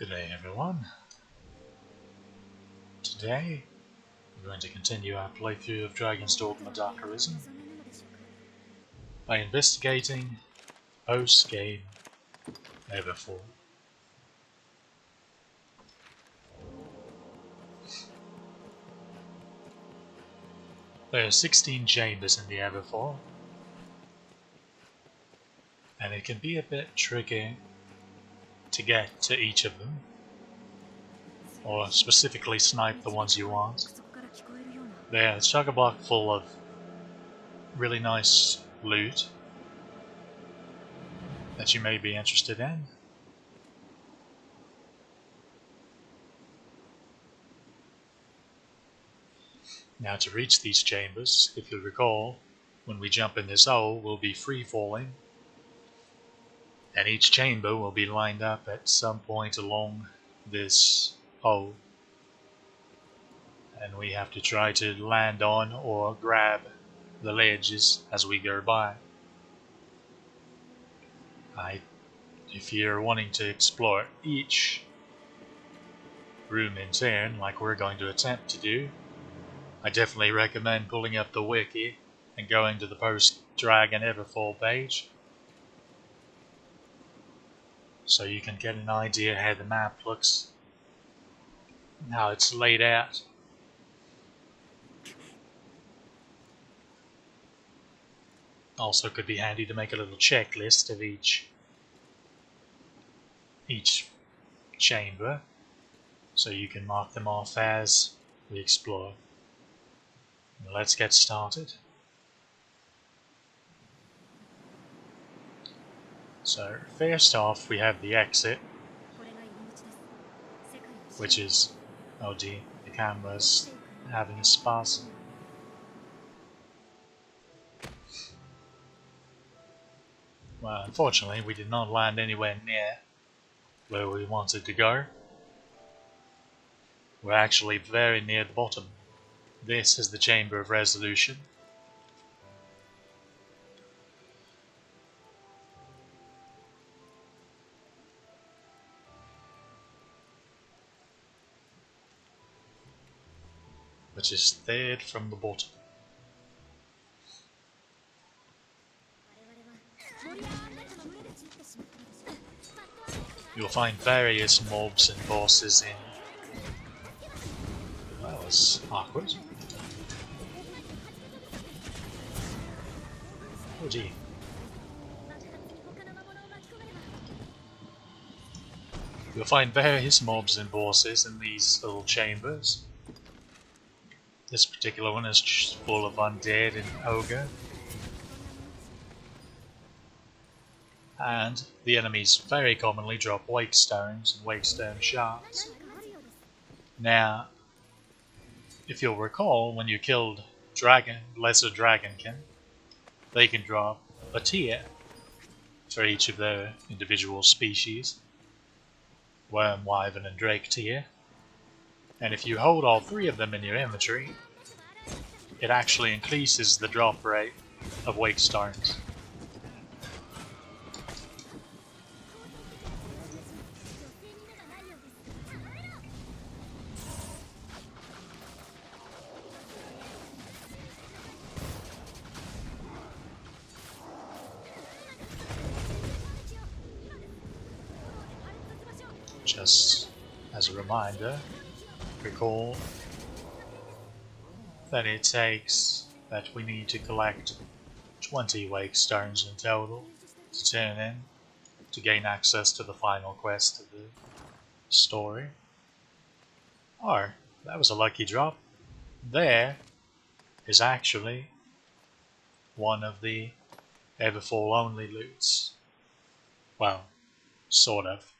Good day everyone. Today we're going to continue our playthrough of Dragon's Dogma Dark Arisen by investigating post-game Everfall. There are 16 chambers in the Everfall, and it can be a bit tricky to get to each of them, or specifically snipe the ones you want. They're chock-a-block full of really nice loot that you may be interested in. Now, to reach these chambers, if you'll recall, when we jump in this hole, we'll be free-falling, and each chamber will be lined up at some point along this hole, and we have to try to land on or grab the ledges as we go by. If you're wanting to explore each room in turn, like we're going to attempt to do, I definitely recommend pulling up the wiki and going to the post-Dragon Everfall page, so you can get an idea how the map looks and how it's laid out. Also could be handy to make a little checklist of each chamber, so you can mark them off as we explore. Let's get started. So first off, we have the exit, which is, oh dear, the camera's having a spasm. Well, unfortunately, we did not land anywhere near where we wanted to go. We're actually very near the bottom. This is the Chamber of Resolution. Which is third from the bottom. You'll find various mobs and bosses in... Well, that was awkward. Oh dear. You'll find various mobs and bosses in these little chambers. This particular one is just full of undead and ogre. And the enemies very commonly drop wake stones and wake stone shards. Now, if you'll recall, when you killed lesser dragonkin, they can drop a tier for each of their individual species. Worm, wyvern, and drake tier. And if you hold all three of them in your inventory, it actually increases the drop rate of wake stones. Just as a reminder, recall that it takes that we need to collect 20 wake stones in total to turn in to gain access to the final quest of the story. Oh, that was a lucky drop. There is actually one of the Everfall only loots. Well, sort of.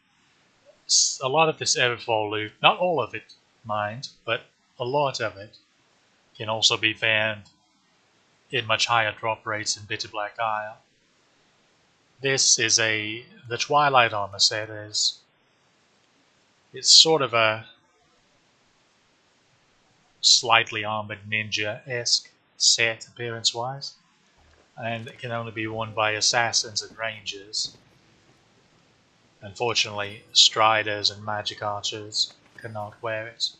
A lot of this Everfall loot, not all of it, mind, but a lot of it can also be found in much higher drop rates in Bitter Black Isle. This is the Twilight Armor set it's sort of a slightly armored ninja-esque set appearance-wise, and it can only be worn by assassins and rangers. Unfortunately, Striders and Magick Archers cannot wear it.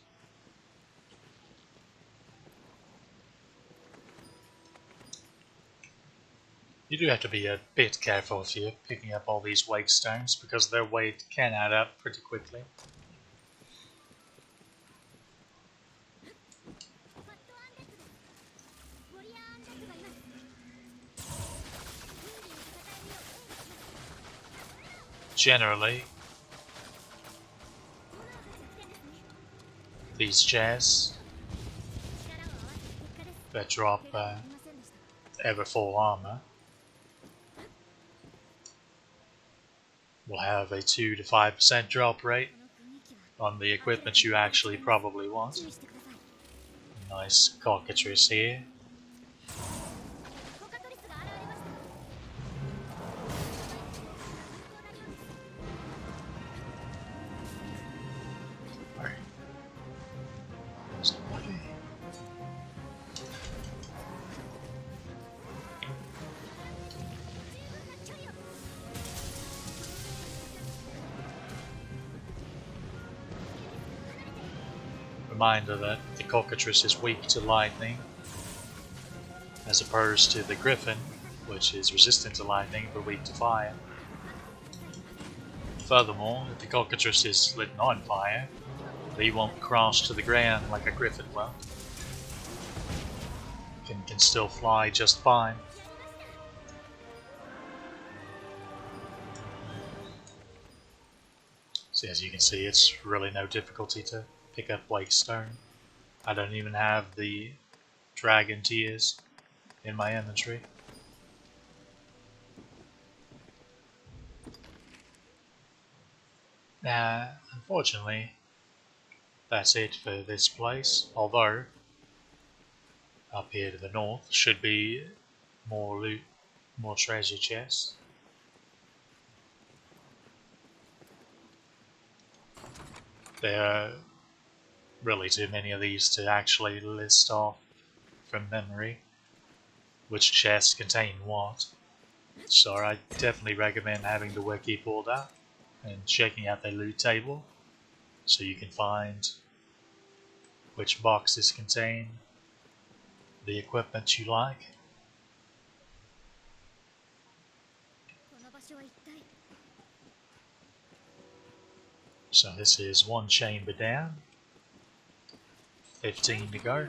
You do have to be a bit careful if you're picking up all these wake stones, because their weight can add up pretty quickly. Generally, these chests that drop ever full armor will have a 2 to 5% drop rate on the equipment you actually probably want. Nice cockatrice here. Reminder that the cockatrice is weak to lightning, as opposed to the griffin, which is resistant to lightning but weak to fire. Furthermore, if the cockatrice is lit on fire, they won't crash to the ground like a griffin will. Can still fly just fine. So as you can see, it's really no difficulty to pick up Wake Stone. I don't even have the Dragon Tears in my inventory. Unfortunately, that's it for this place, although up here to the north should be more loot, more treasure chests. There are really too many of these to actually list off from memory which chests contain what, so I definitely recommend having the wiki pulled up and checking out the loot table so you can find which boxes contain the equipment you like. So this is one chamber down, 15 to go.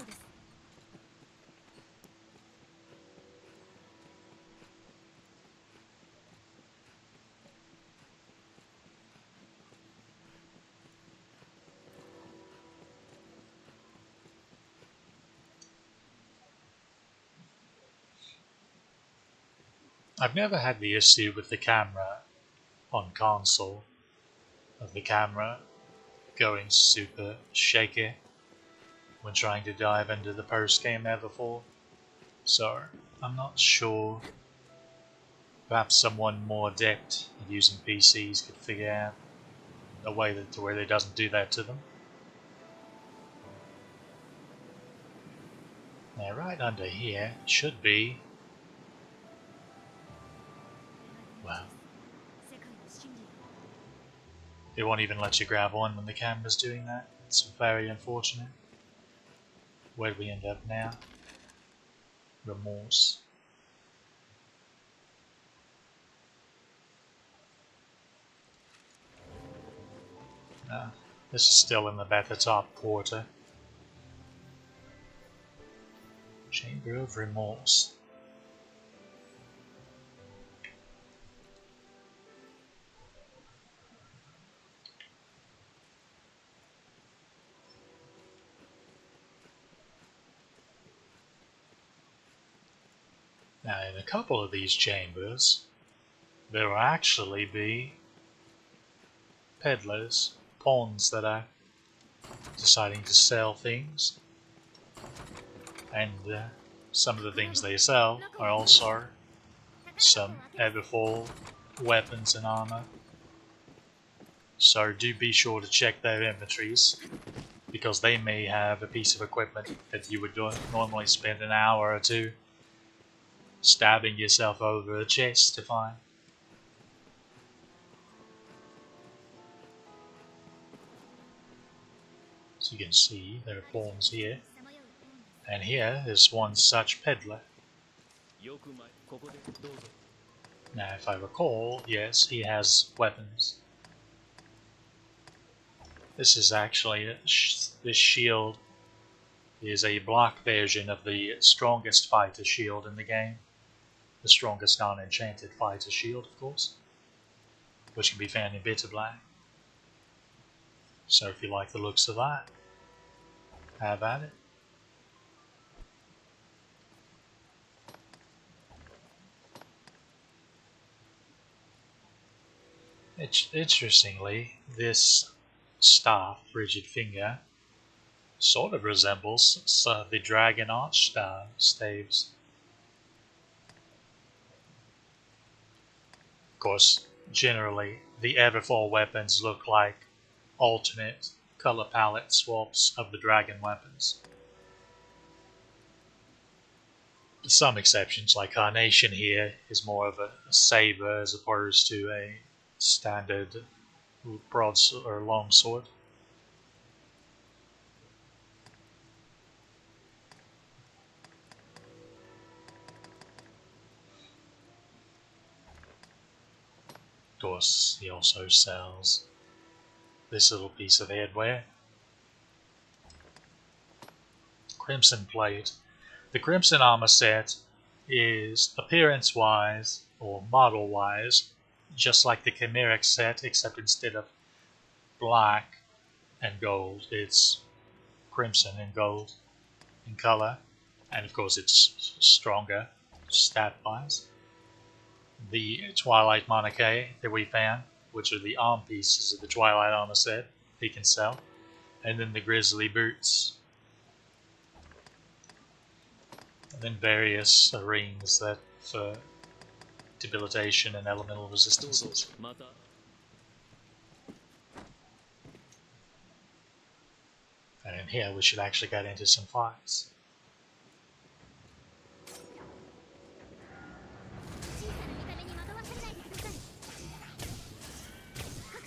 I've never had the issue with the camera on console, of the camera going super shaky when trying to dive into the post-game ever before, so I'm not sure. Perhaps someone more adept at using PCs could figure out a way to where it doesn't do that to them. Now right under here should be, well, it won't even let you grab one when the camera's doing that. It's very unfortunate. Where do we end up now? Remorse. This is still in the better top quarter. Chamber of Remorse. Now in a couple of these chambers there will actually be peddlers, pawns that are deciding to sell things, and some of the things they sell are also some everfull weapons and armor. So do be sure to check their inventories, because they may have a piece of equipment that you would normally spend an hour or two stabbing yourself over a chest to find. As you can see, there are pawns here. And here is one such peddler. Now, if I recall, yes, he has weapons. This is actually, this shield is a block version of the strongest fighter shield in the game. The strongest non-enchanted fighter shield, of course, which can be found in Bitter Black. So if you like the looks of that, have at it. Interestingly, this staff, Rigid Finger, sort of resembles the Dragon Arch staves. Of course, generally, the Everfall weapons look like alternate color palette swaps of the dragon weapons. Some exceptions, like Carnation here, is more of a saber as opposed to a standard broadsword or longsword. Of course, he also sells this little piece of headwear. Crimson Plate. The Crimson armor set is appearance-wise or model-wise just like the Chimeric set, except instead of black and gold, it's crimson and gold in color, and of course it's stronger stat-wise. The Twilight Monarchy that we found, which are the arm pieces of the Twilight armor set, he can sell, and then the Grizzly Boots, and then various rings that for debilitation and elemental resistances. And in here we should actually get into some fights.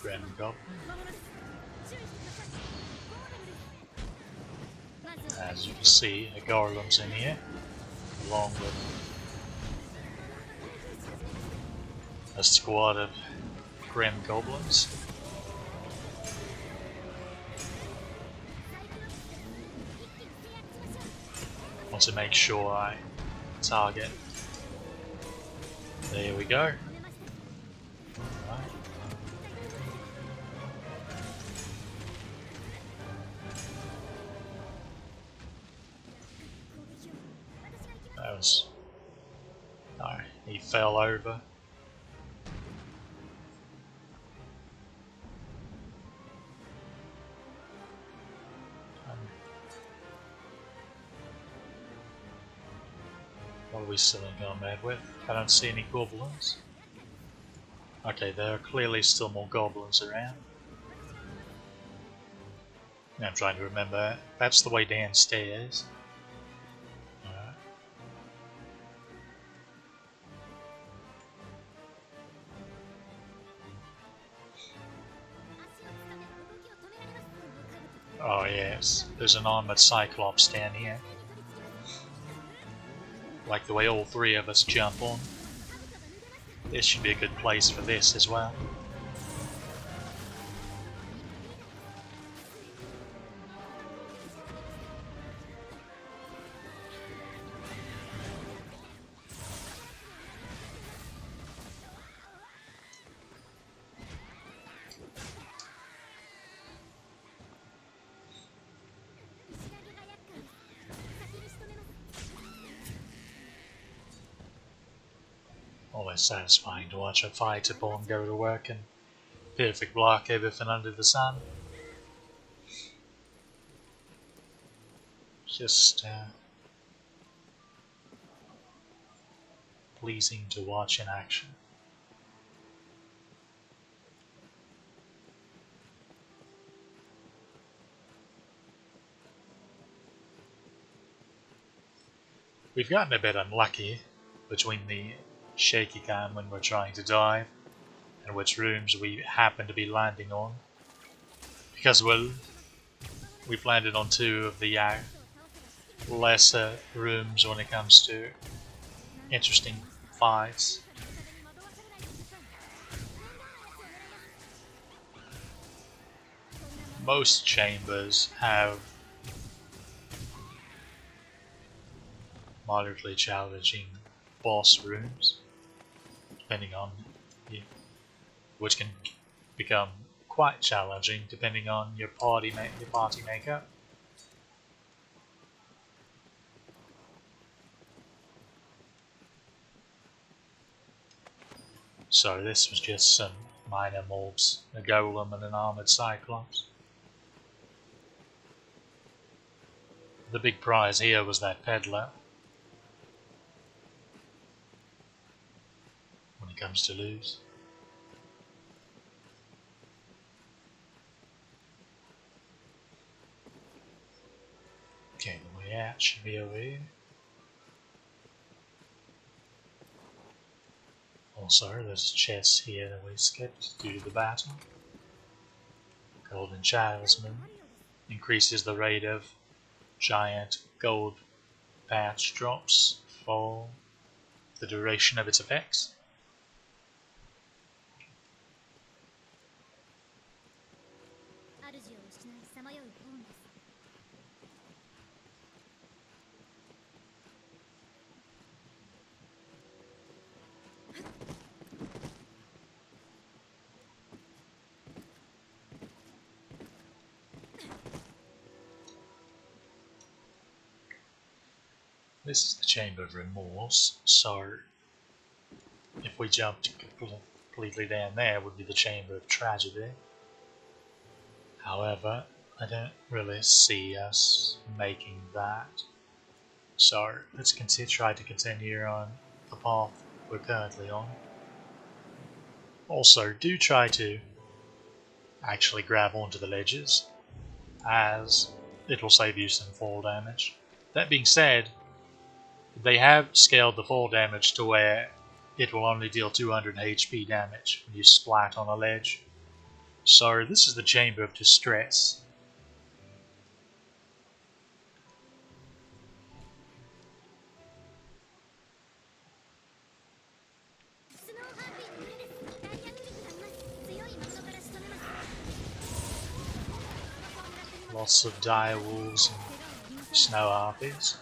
Grim Goblin. As you can see, a Golem's in here, along with a squad of Grim Goblins. Want to make sure I target. There we go. Right. That was... no, he fell over. What are we still in combat with? I don't see any goblins. Okay, there are clearly still more goblins around. Now I'm trying to remember. That's the way downstairs. Alright. Oh yes, there's an armored Cyclops down here. Like the way all three of us jump on. This should be a good place for this as well. Always satisfying to watch a fighter born go to work and perfect block everything under the sun. Just pleasing to watch in action. We've gotten a bit unlucky between the shaky cam when we're trying to dive and which rooms we happen to be landing on, because, well, we've landed on 2 of the lesser rooms when it comes to interesting fights. Most chambers have moderately challenging boss rooms, depending on which can become quite challenging depending on your party makeup. So this was just some minor mobs, a golem and an armored cyclops. The big prize here was that peddler. When it comes to loot. Okay, the way out should be over here. Also, there's a chest here that we skipped due to the battle. Golden Talisman increases the rate of giant gold patch drops for the duration of its effects. This is the Chamber of Remorse, so if we jumped completely down there, it would be the Chamber of Tragedy. However, I don't really see us making that. So let's try to continue on the path we're currently on. Also, do try to actually grab onto the ledges, as it will save you some fall damage. That being said, they have scaled the fall damage to where it will only deal 200 HP damage when you splat on a ledge. So this is the Chamber of Distress. Lots of dire wolves and snow harpies.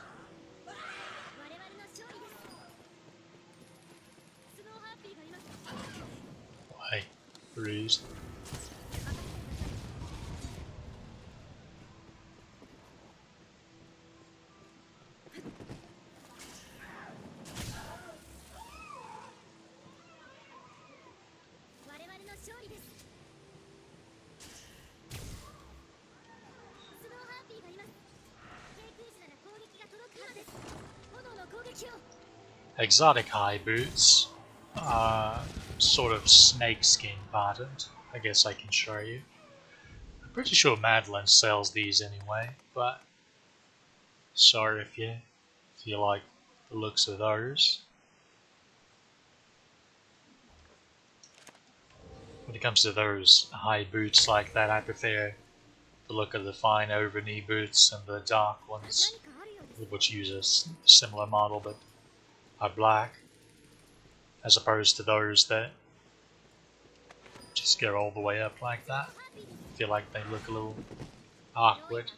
Hey, bruised. Exotic high boots are sort of snakeskin patterned. I guess I can show you. I'm pretty sure Madeline sells these anyway, but sorry if you like the looks of those. When it comes to those high boots like that, I prefer the look of the fine over-knee boots and the dark ones, which use a similar model but are black, as opposed to those that just go all the way up like that. I feel like they look a little awkward,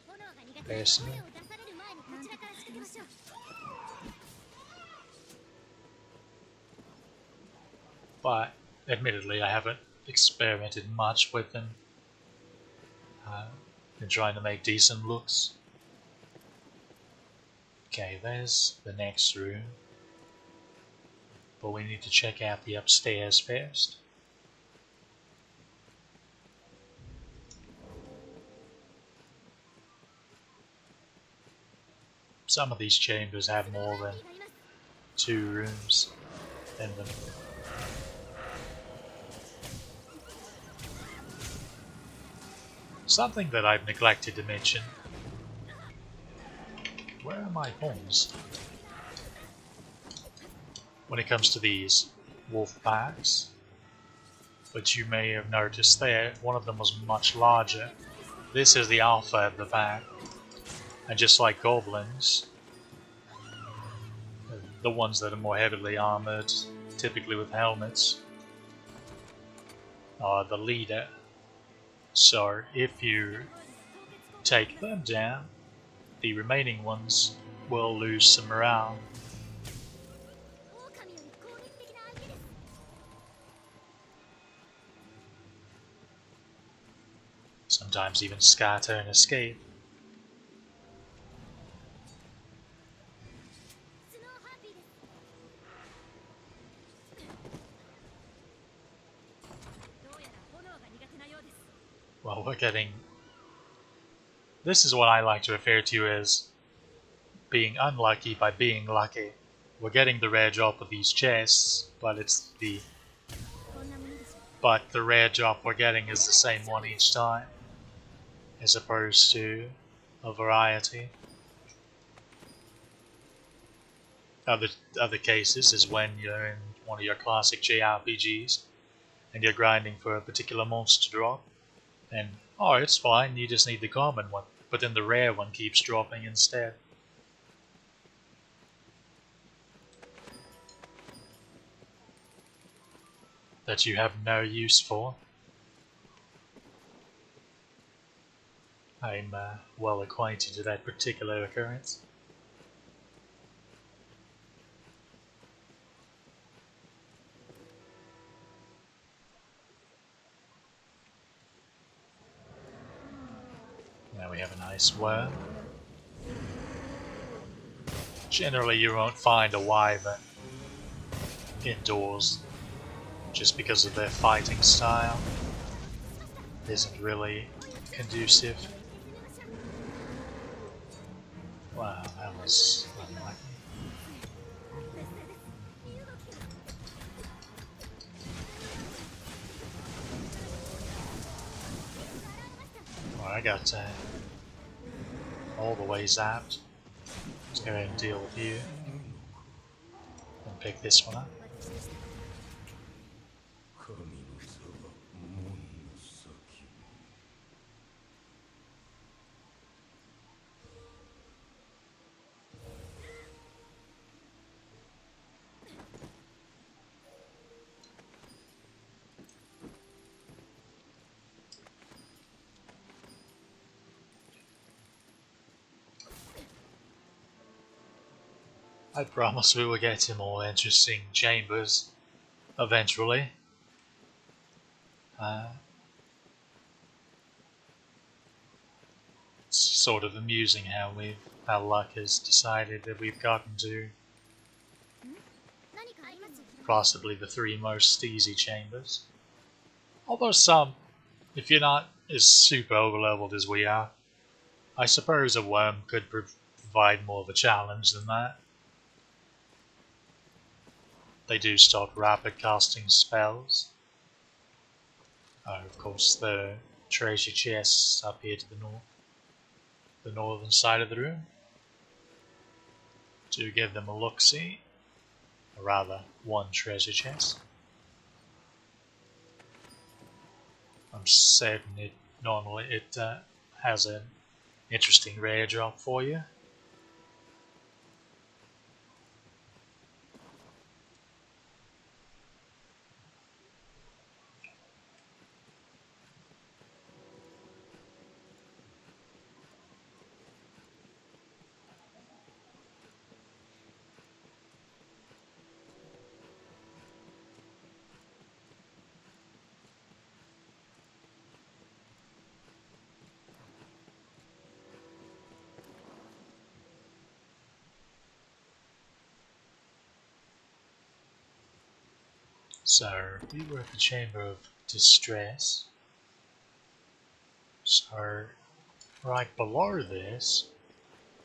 personally. But admittedly, I haven't experimented much with them. Been trying to make decent looks. Okay, there's the next room. But we need to check out the upstairs first. Some of these chambers have more than 2 rooms in them. Something that I've neglected to mention. Where are my pawns? When it comes to these wolf packs, but you may have noticed there, one of them was much larger this is the alpha at the back. And just like goblins, the ones that are more heavily armored, typically with helmets, are the leader. So if you take them down, the remaining ones will lose some morale. Sometimes even scatter and escape. Well, we're getting... This is what I like to refer to as being unlucky by being lucky. We're getting the rare drop of these chests, but the rare drop we're getting is the same one each time, as opposed to a variety. Other cases is when you're in one of your classic JRPGs and you're grinding for a particular monster drop, and oh, it's fine, you just need the common one, but then the rare one keeps dropping instead. That you have no use for. I'm well acquainted to that particular occurrence. Now we have a nice worm. Generally you won't find a wyvern indoors just because of their fighting style. It isn't really conducive. Wow, that was unlucky. Well, I got all the way zapped. Let's go ahead and deal with you. And pick this one up. I promise we will get to more interesting chambers eventually. It's sort of amusing how luck has decided that we've gotten to possibly the 3 most easy chambers. Although some, if you're not as super overleveled as we are, I suppose a worm could provide more of a challenge than that. They do start rapid casting spells. Of course, the treasure chests up here to the northern side of the room. To give them a look-see, or rather, one treasure chest. I'm certain it has an interesting rare drop for you. So, we were at the Chamber of Distress. So, right below this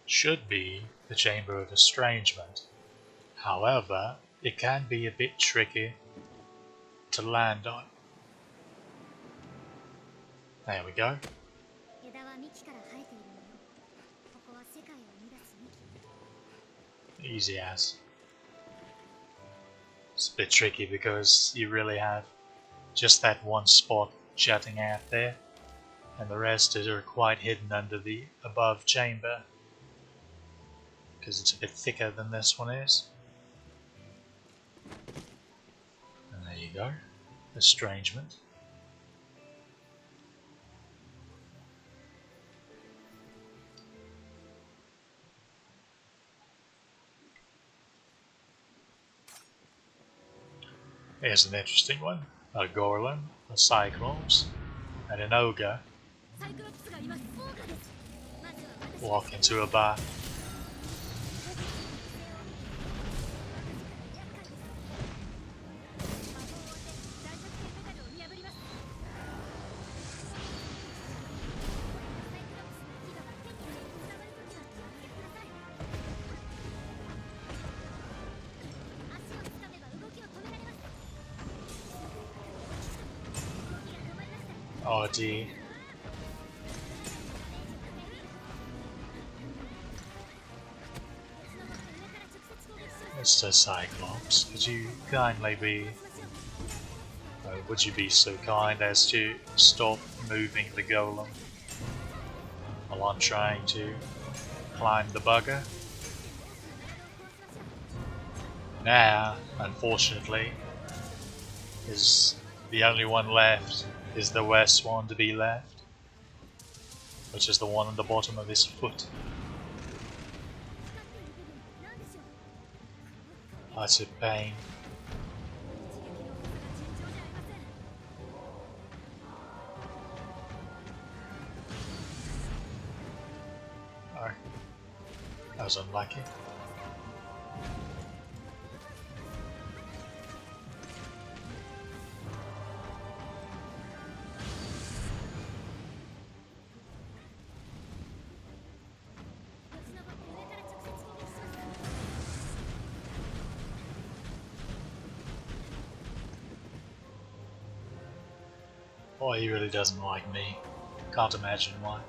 should be the Chamber of Estrangement. However, it can be a bit tricky to land on. There we go. Easy as. It's a bit tricky because you really have just that one spot jutting out there, and the rest are quite hidden under the above chamber because it's a bit thicker than this one is. And there you go, estrangement. Here's an interesting one. A Gorlin, a Cyclops, and an Ogre walk into a bar. Oh dear. Mr. Cyclops, could you kindly be... would you be so kind as to stop moving the golem while I'm trying to climb the bugger? Now, unfortunately, is the only one left is the worst one to be left, which is the one on the bottom of his foot. That's a pain. Oh, that was unlucky. Boy, he really doesn't like me. Can't imagine why.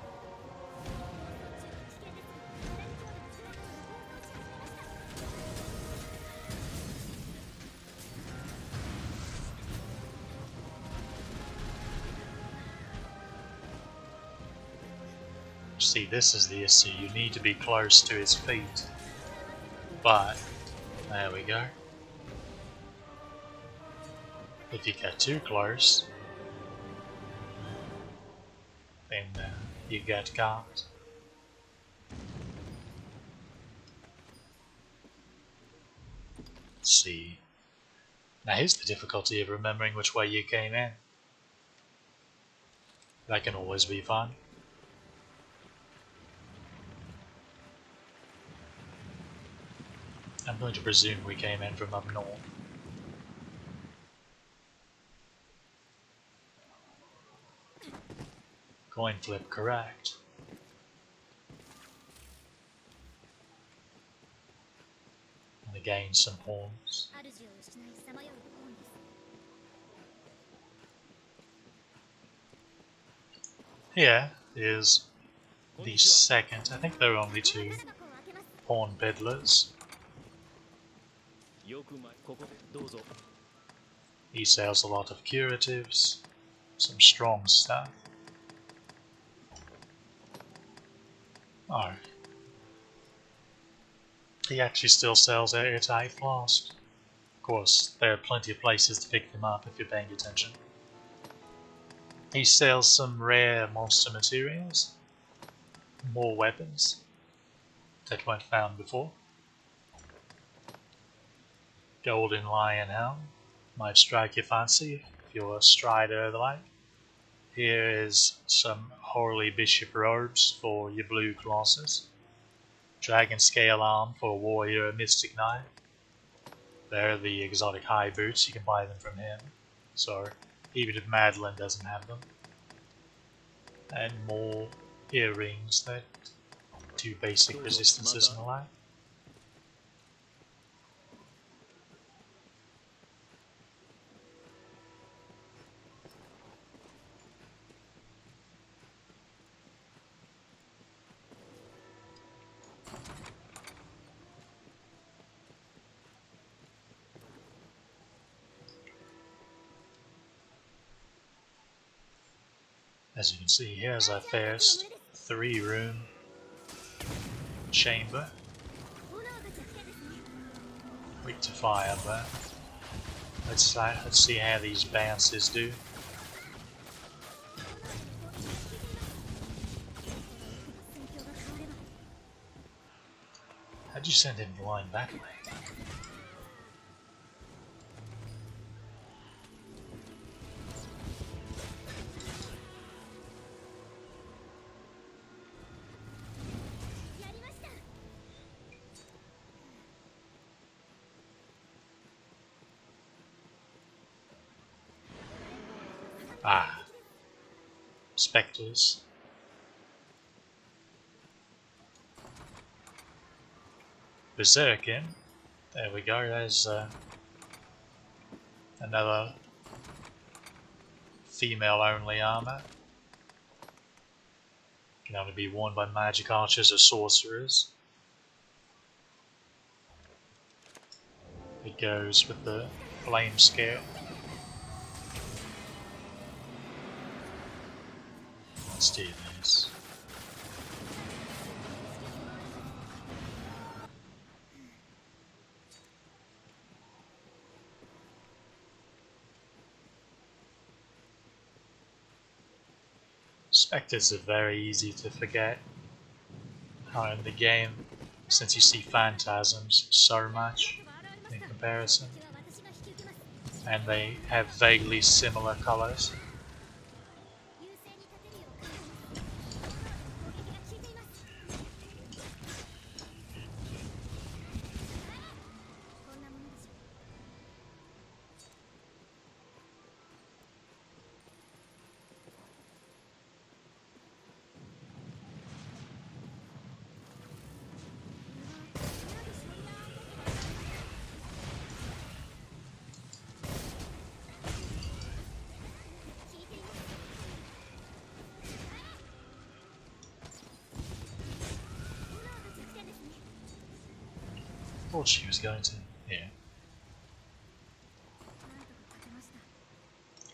See, this is the issue. You need to be close to his feet. But, there we go. If you get too close, then you get caught. Let's see. Now here's the difficulty of remembering which way you came in. That can always be fun. I'm going to presume we came in from up north. Coin flip correct. And again some horns. Here is the second, I think there are only two pawn peddlers. He sells a lot of curatives, some strong stuff. Oh. He actually still sells airtight flasks. Of course, there are plenty of places to pick them up if you're paying attention. He sells some rare monster materials, more weapons that weren't found before. Golden Lion Helm might strike your fancy if you're a strider or the like. Here is some Holy Bishop robes for your blue classes. Dragon Scale Arm for a warrior or mystic knight. There are the exotic high boots, you can buy them from him. So, even if Madeline doesn't have them. And more earrings that do basic resistances and the like. As you can see, here's our first 3-room chamber. Weak to fire, but let's see how these bounces do. How'd you send him flying that way? Ah, spectres. Berserking. There we go, there's another female only armor. Can only be worn by magic archers or sorcerers. It goes with the flame scale. Let's do this. Spectres are very easy to forget in the game, since you see phantasms so much in comparison, and they have vaguely similar colors. Thought she was going to. Yeah.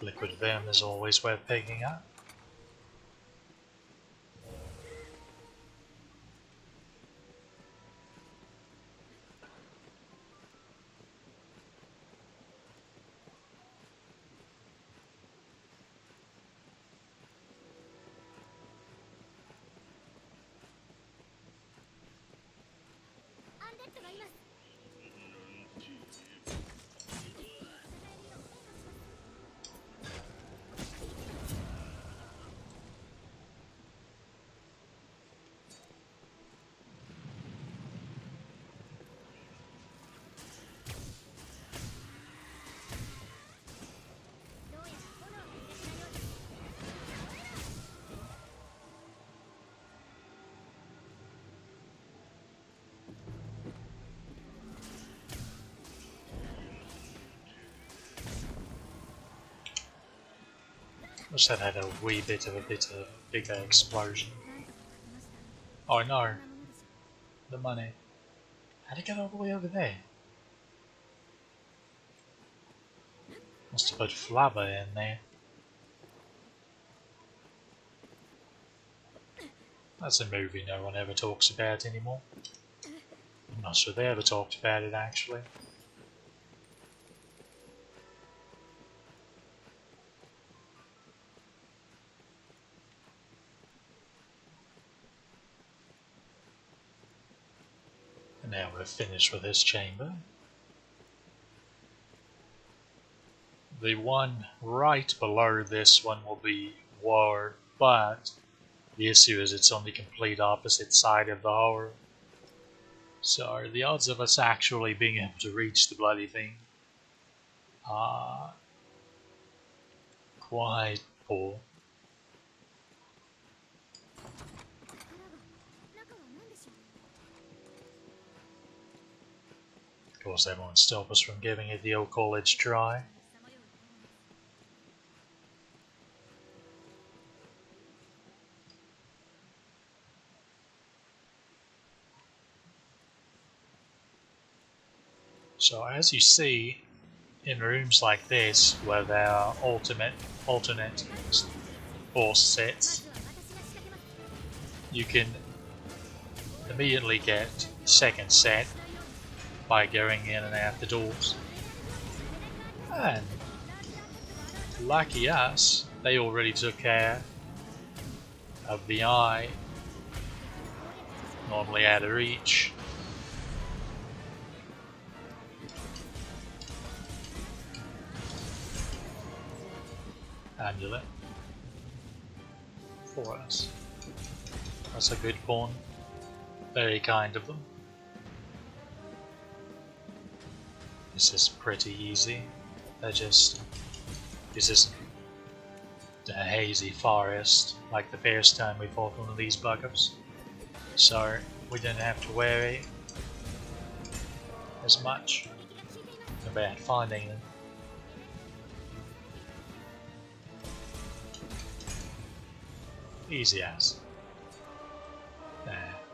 Liquid Venom is always worth picking up. Wish that had a wee bit of a bigger explosion. Oh no! The money. How'd it get all the way over there? Must have put flabber in there. That's a movie no one ever talks about anymore. I'm not sure they ever talked about it actually. And now we're finished with this chamber. The one right below this one will be war, but the issue is it's on the complete opposite side of the horror. So the odds of us actually being able to reach the bloody thing are quite poor. Of course, that won't stop us from giving it the old college try. So as you see, in rooms like this, where there are alternate boss sets, you can immediately get a second set by going in and out the doors. And lucky us, they already took care of the eye, normally out of reach. Amulet for us. That's a good pawn. Very kind of them. This is pretty easy. This isn't the hazy forest like the first time we fought one of these bug-ups. So we didn't have to worry as much about finding them. Easy as.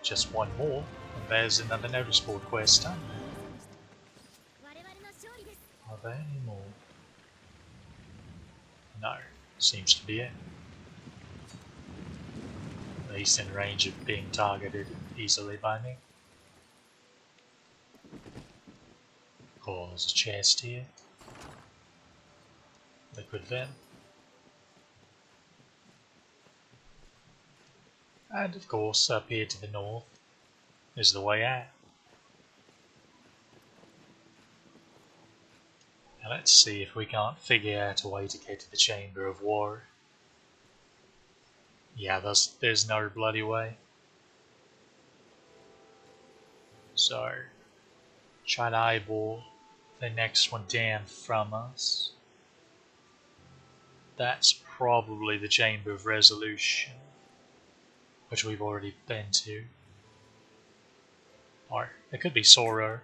Just one more, and there's another notice board quest done. Are there any more? No, seems to be it. At least in range of being targeted easily by me. Cool, there's a chest here. Liquid vent. And of course, up here to the north is the way out. Now let's see if we can't figure out a way to get to the Chamber of War. Yeah, there's no bloody way. So, try to eyeball the next one down from us. That's probably the Chamber of Resolution, which we've already been to. Or it could be Sorrow.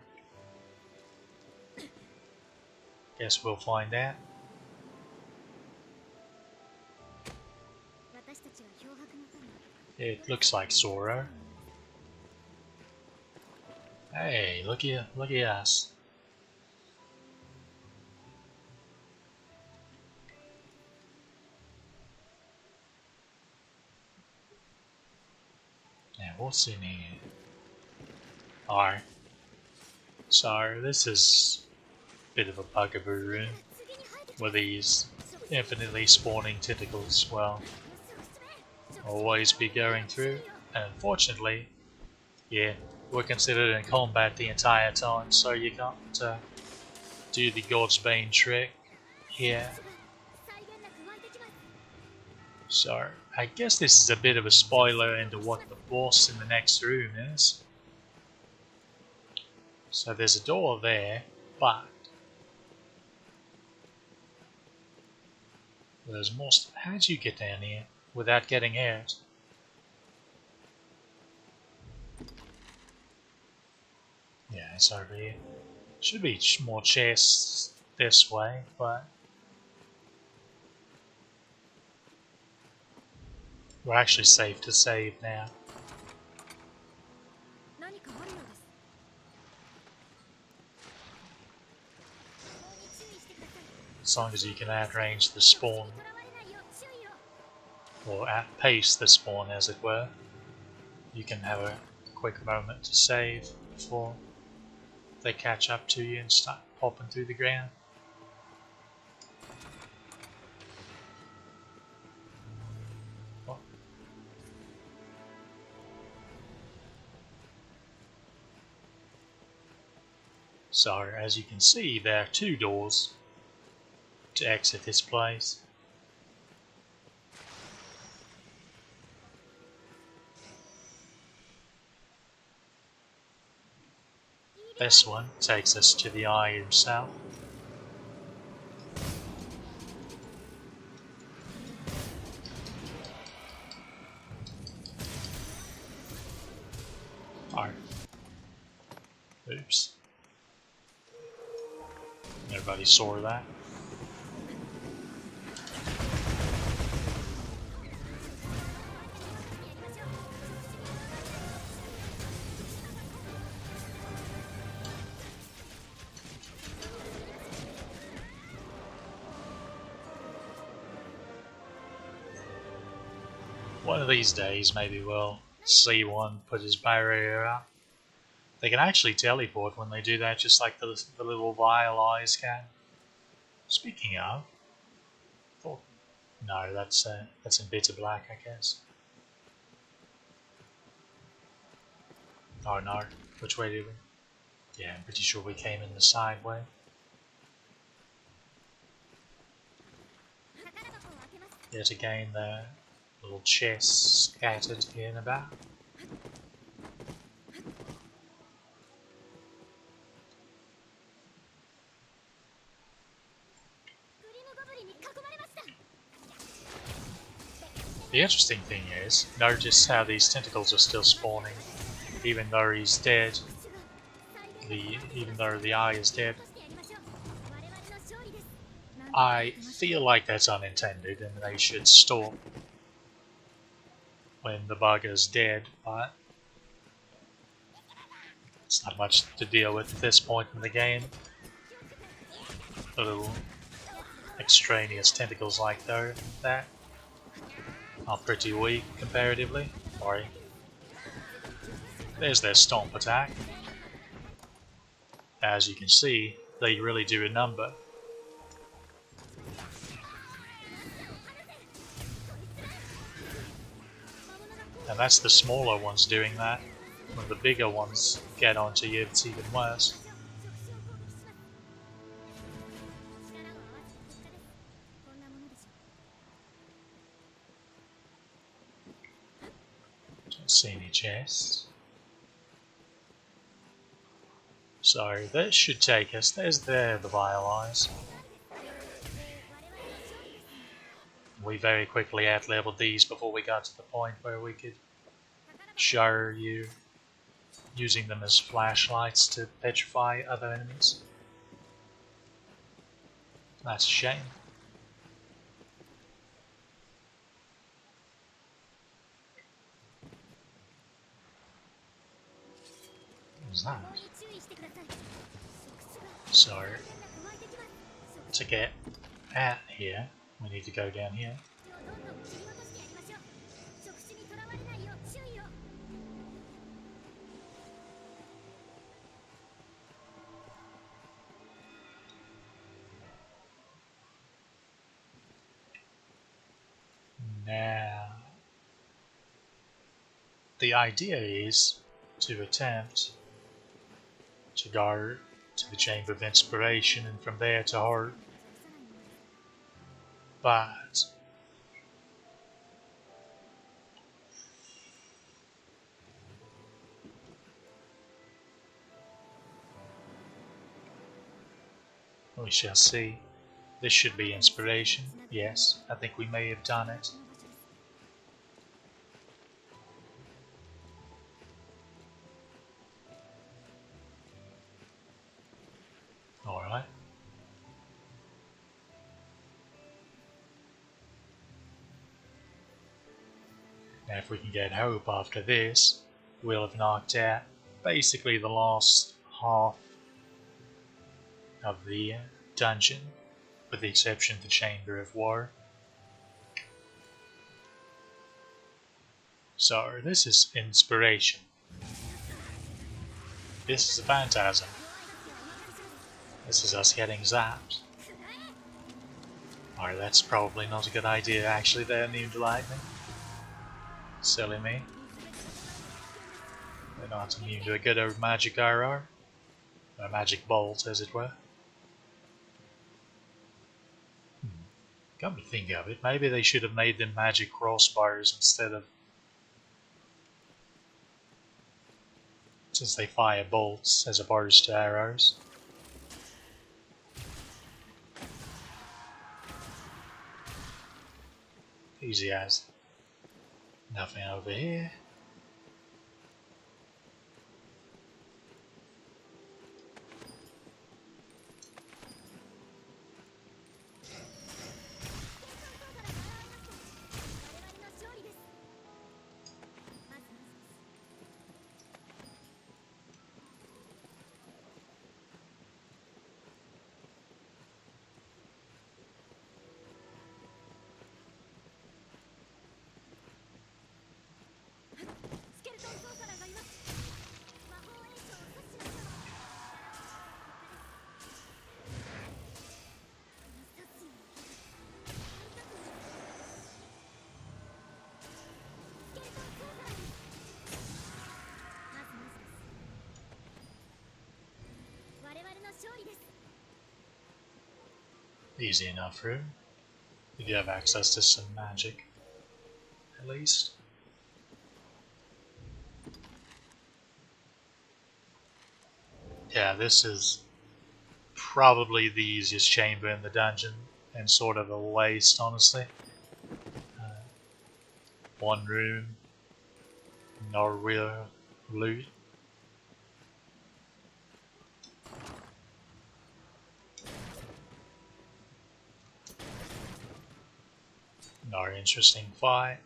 Guess we'll find out. It looks like Sorrow. Hey, look at us. Now what's in here? Alright. So this is a bit of a bugaboo room with these infinitely spawning tentacles. Well, always be going through, and unfortunately, yeah, we're considered in combat the entire time, so you can't do the God's Bane trick here. So I guess this is a bit of a spoiler into what the boss in the next room is. So there's a door there, but there's more. How did you get down here without getting out? Yeah, it's over here. Should be more chests this way, but we're actually safe to save now. As long as you can outrange the spawn, or outpace the spawn as it were, you can have a quick moment to save before they catch up to you and start popping through the ground. What? So as you can see, there are two doors to exit this place. This one takes us to the Eye himself. Oh. Oops. Everybody saw that. One of these days, maybe we'll see one put his barrier up. They can actually teleport when they do that, just like the little vile eyes can. Speaking of, no, that's in bitter black, I guess. Oh no, which way did we? Yeah, I'm pretty sure we came in the side way. Yet again, the little chests scattered here and about. The interesting thing is, notice how these tentacles are still spawning, even though he's dead. Even though the eye is dead. I feel like that's unintended and they should stop when the bugger's dead, but it's not much to deal with at this point in the game. The little extraneous tentacles like that are pretty weak comparatively. Sorry. There's their stomp attack. As you can see, they really do a number. And that's the smaller ones doing that. When the bigger ones get onto you, it's even worse. Don't see any chests. So this should take us. There's the vile eyes. We very quickly out-leveled these before we got to the point where we could show you using them as flashlights to petrify other enemies. That's a shame. What was that? So, to get out here, we need to go down here. Now, the idea is to attempt to go to the Chamber of Inspiration and from there to Heart. But we shall see. This should be inspiration. Yes, I think we may have done it. Alright. Now if we can get hope after this, we'll have knocked out basically the last half of the dungeon, with the exception of the Chamber of War. So this is inspiration. This is a phantasm. This is us getting zapped. Alright, that's probably not a good idea actually, they're immune to lightning. Silly me. They're not immune to a good old Magick Archer. A magic bolt, as it were. Come to think of it, maybe they should have made them magic crossbars instead of... since they fire bolts as opposed to arrows. Easy as. Nothing over here. Easy enough room. If you have access to some magic, at least. Yeah, this is probably the easiest chamber in the dungeon, and sort of a waste, honestly. One room, no real loot. No interesting fight.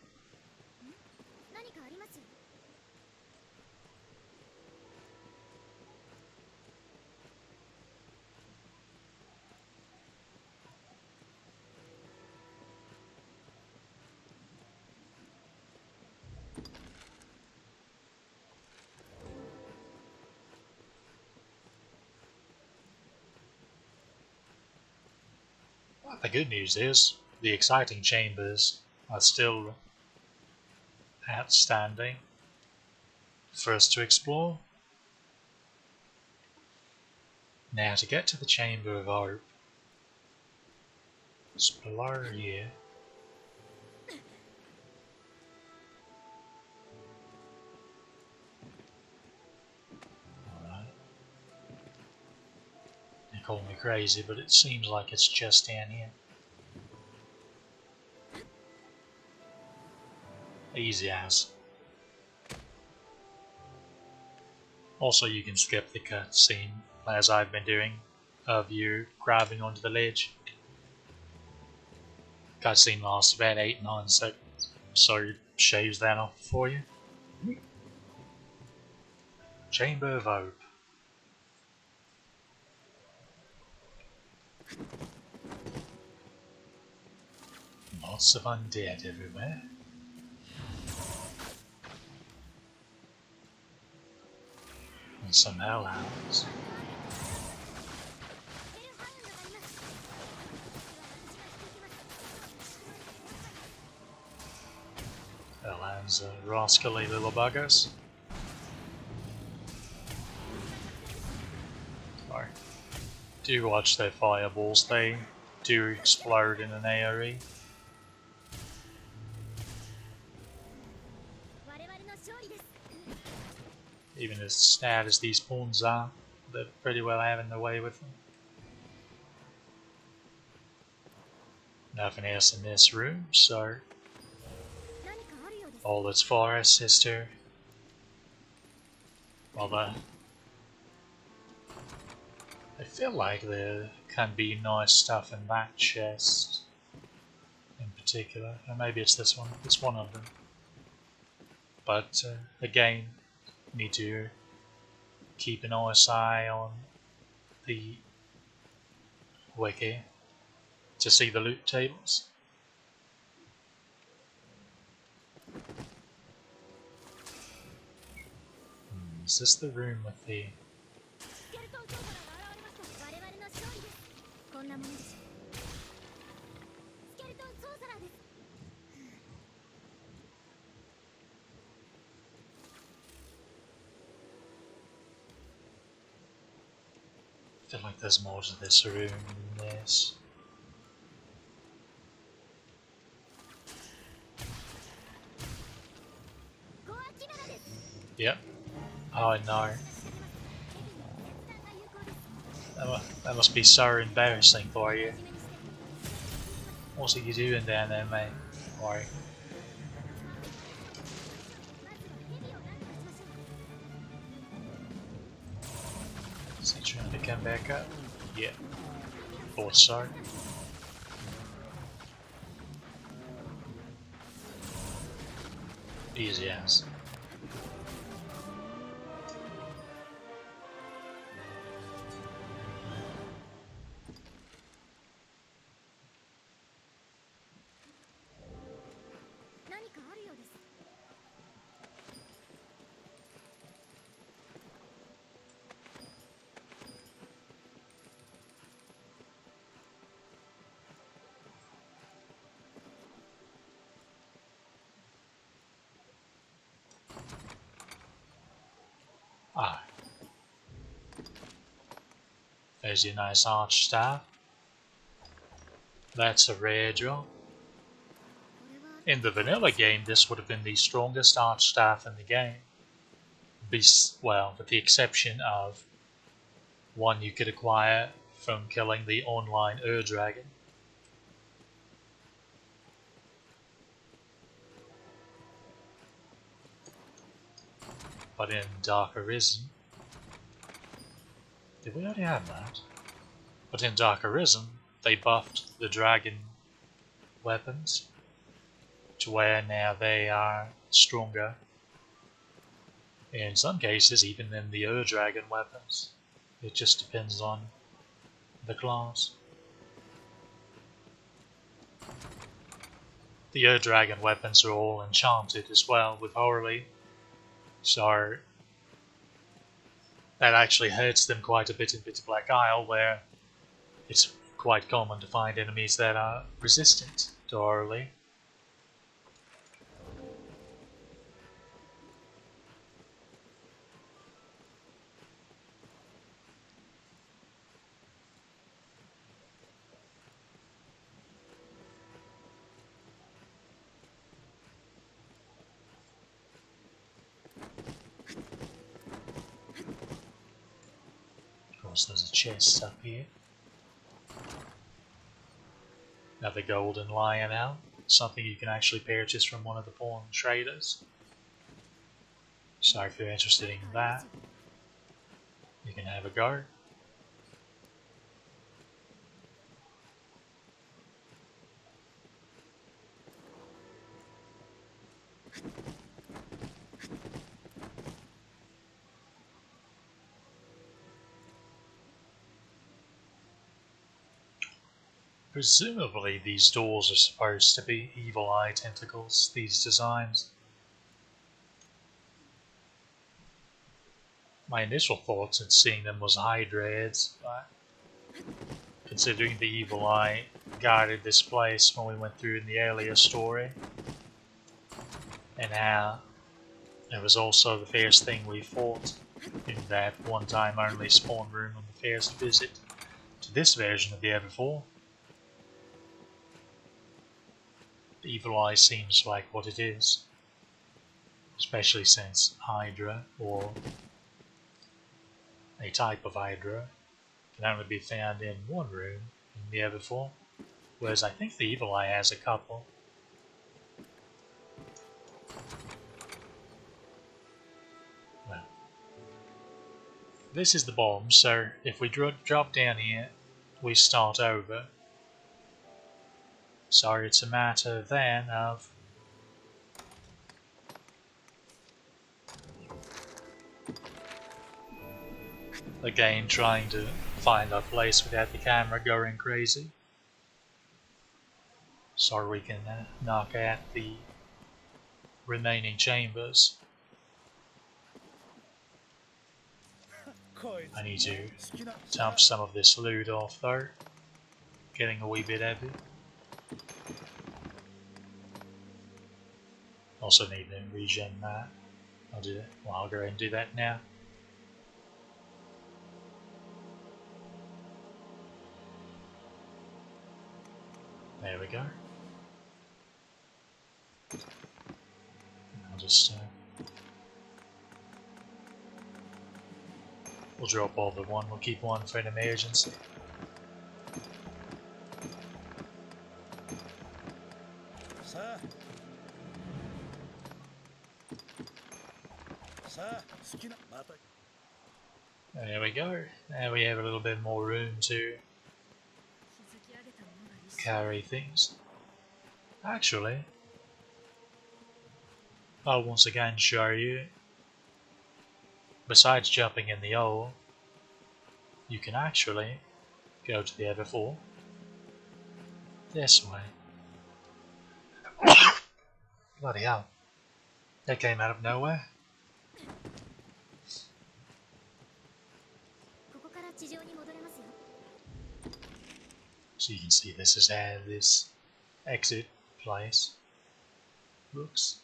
Well, the good news is the exciting chambers are still outstanding for us to explore. Now to get to the Chamber of Hope, explore here. Alright. They call me crazy, but it seems like it's just down here. Easy as. Also, you can skip the cutscene, as I've been doing, of you grabbing onto the ledge. Cutscene lasts about 8-9 seconds, so it shaves that off for you. Chamber of Hope. Lots of undead everywhere. And some hellhounds. Hellhounds are rascally little buggers. Sorry. Do watch their fireballs, they do explode in an AoE. Even as stout as these pawns are, they're pretty well having their way with them. Nothing else in this room, so all that's forest history. Although I feel like there can be nice stuff in that chest in particular, or maybe it's this one. It's one of them. But again, need to keep an honest eye on the wiki to see the loot tables. Is this the room with the... I feel like there's more to this room than this. Yep. Oh no. That must be so embarrassing for you. What are you doing down there, mate? Why? Is he trying to come back up? Yeah. Thought so. Easy as. Ah. There's your nice arch staff. That's a rare drop. In the vanilla game, this would have been the strongest archstaff in the game. Well, with the exception of one you could acquire from killing the online Ur-Dragon. But in Dark Arisen, did we already have that? But in Dark Arisen, they buffed the dragon weapons to where now they are stronger. In some cases, even than the Ur-Dragon weapons. It just depends on the class. The Ur-Dragon weapons are all enchanted as well with Horley, so that actually hurts them quite a bit in Bitter Black Isle, where it's quite common to find enemies that are resistant to Horley. There's a chest up here. Another golden lion out. Something you can actually purchase from one of the pawn traders. So if you're interested in that, you can have a go. Presumably these doors are supposed to be evil eye tentacles, these designs. My initial thoughts at seeing them was Hydra heads, but considering the evil eye guarded this place when we went through in the earlier story, and how it was also the first thing we fought in that one time only spawn room on the first visit to this version of the Everfall. The evil eye seems like what it is, especially since Hydra, or a type of Hydra, can only be found in one room in the Everfall, whereas I think the evil eye has a couple. Well, this is the bomb, so if we drop down here, we start over. So it's a matter then of again trying to find our place without the camera going crazy, so we can knock out the remaining chambers. I need to dump some of this loot off though, getting a wee bit heavy. Also need to regen that. I'll do that. Well, I'll go ahead and do that now. There we go. I'll just we'll drop all but one. We'll keep one for an emergency. There we go. Now we have a little bit more room to carry things. Actually, I'll once again show you, besides jumping in the hole, you can actually go to the Everfall this way. Bloody hell. That came out of nowhere. So you can see this is how this exit place looks.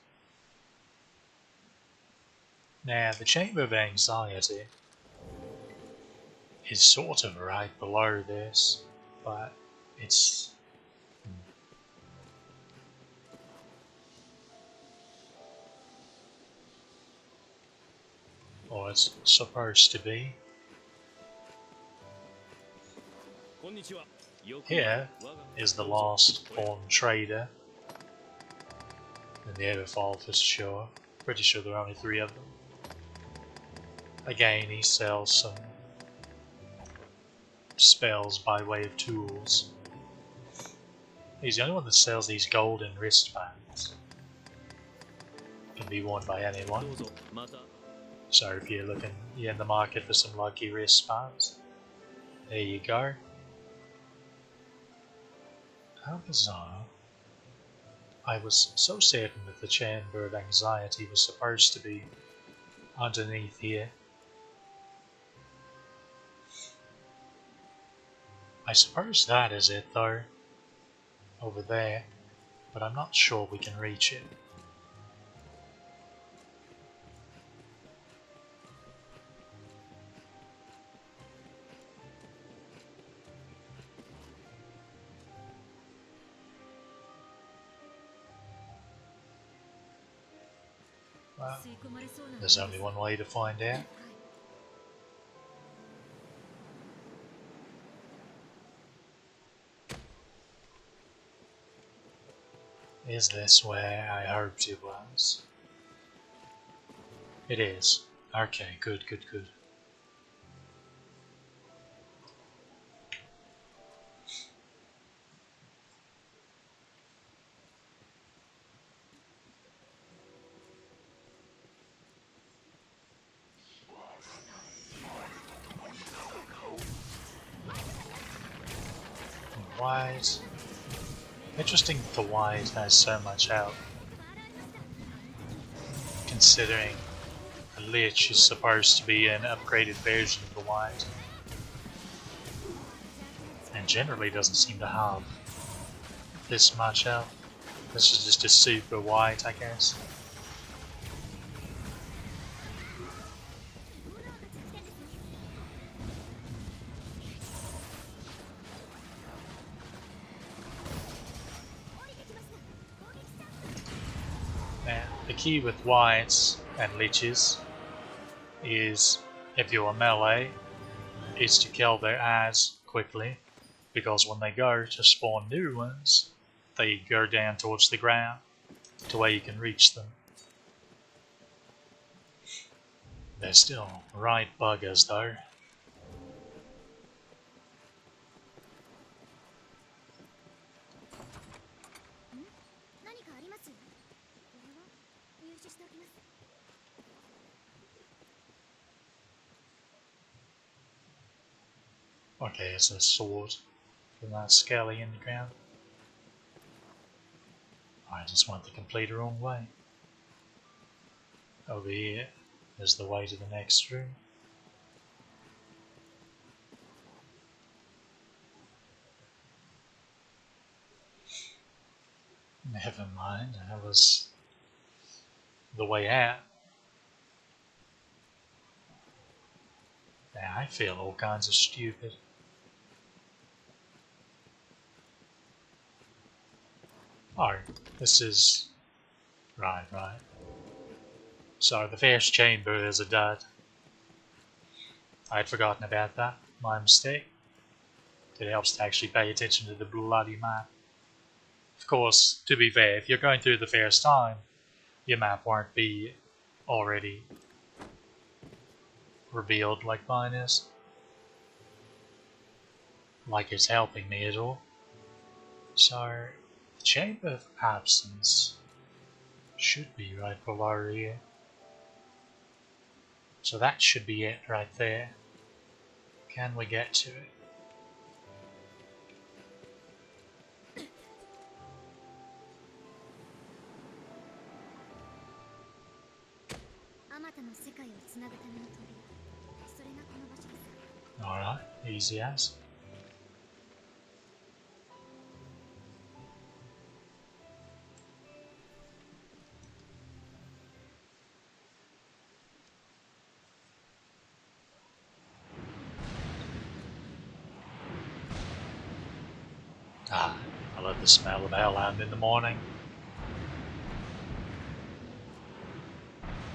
Now the Chamber of Anxiety is sort of right below this, but it's Or it's supposed to be. Here is the lost foreign trader. And the Everfall for sure. Pretty sure there are only 3 of them. Again, he sells some spells by way of tools. He's the only one that sells these golden wristbands. Can be worn by anyone. So if you're in the market for some lucky wristbands, there you go. How bizarre. I was so certain that the Chamber of Anxiety was supposed to be underneath here. I suppose that is it though, over there, but I'm not sure we can reach it. Well, there's only one way to find out. Is this where I hoped it was? It is. Okay, good. White. Interesting that the white has so much help, considering the Lich is supposed to be an upgraded version of the white, and generally doesn't seem to have this much help. This is just a super white, I guess. The key with whites and liches is, if you're a melee, is to kill their ads quickly, because when they go to spawn new ones, they go down towards the ground to where you can reach them. They're still right buggers though. Okay, it's a sword from that skelly in the ground. I just went the complete wrong way. Over here is the way to the next room. Never mind, that was the way out. Yeah, I feel all kinds of stupid. Oh, this is... Right. So the first chamber is a dud. I'd forgotten about that. My mistake. It helps to actually pay attention to the bloody map. Of course, to be fair, if you're going through the first time, your map won't be already revealed like mine is. Like it's helping me at all. So, the Chamber of Absence should be right below here. So that should be it right there. Can we get to it? Alright, easy as. I love the smell of Hellhound in the morning.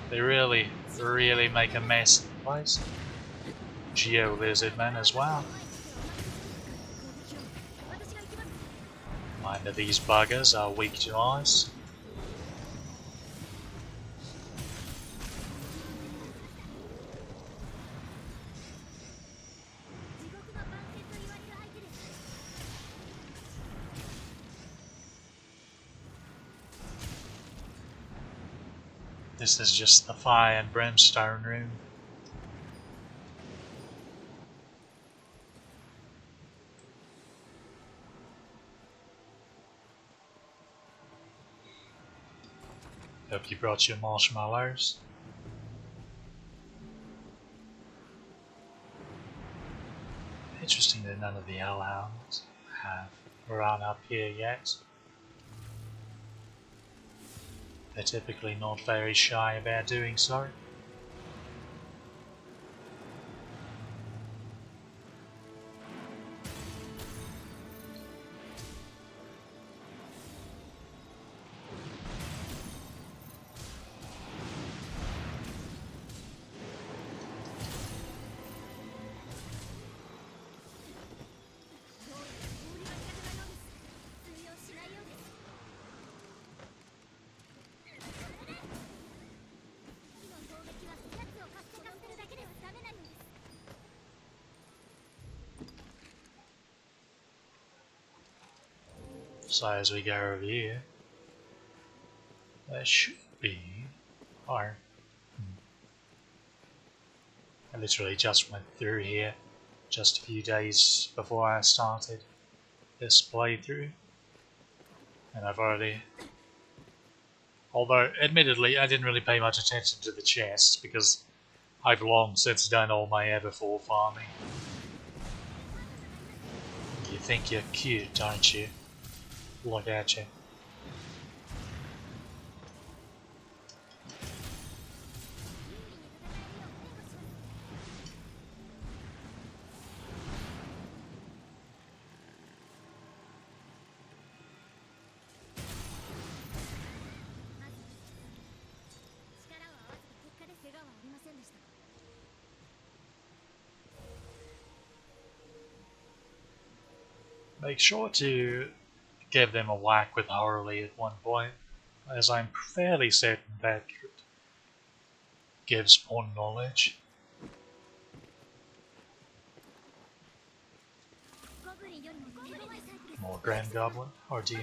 They really make a mess of the place. Geo Lizardmen as well. Mind that these buggers are weak to ice. This is just the fire and brimstone room. Hope you brought your marshmallows. Interesting that none of the hellhounds have run up here yet. They're typically not very shy about doing so. So as we go over here, there should be, or I literally just went through here just a few days before I started this playthrough, and I've already, although admittedly I didn't really pay much attention to the chests because I've long since done all my Everfull farming. You think you're cute, don't you? Look at you. Make sure to give them a whack with Harley at one point, as I'm fairly certain that gives more knowledge. More Grand Goblin, or do you?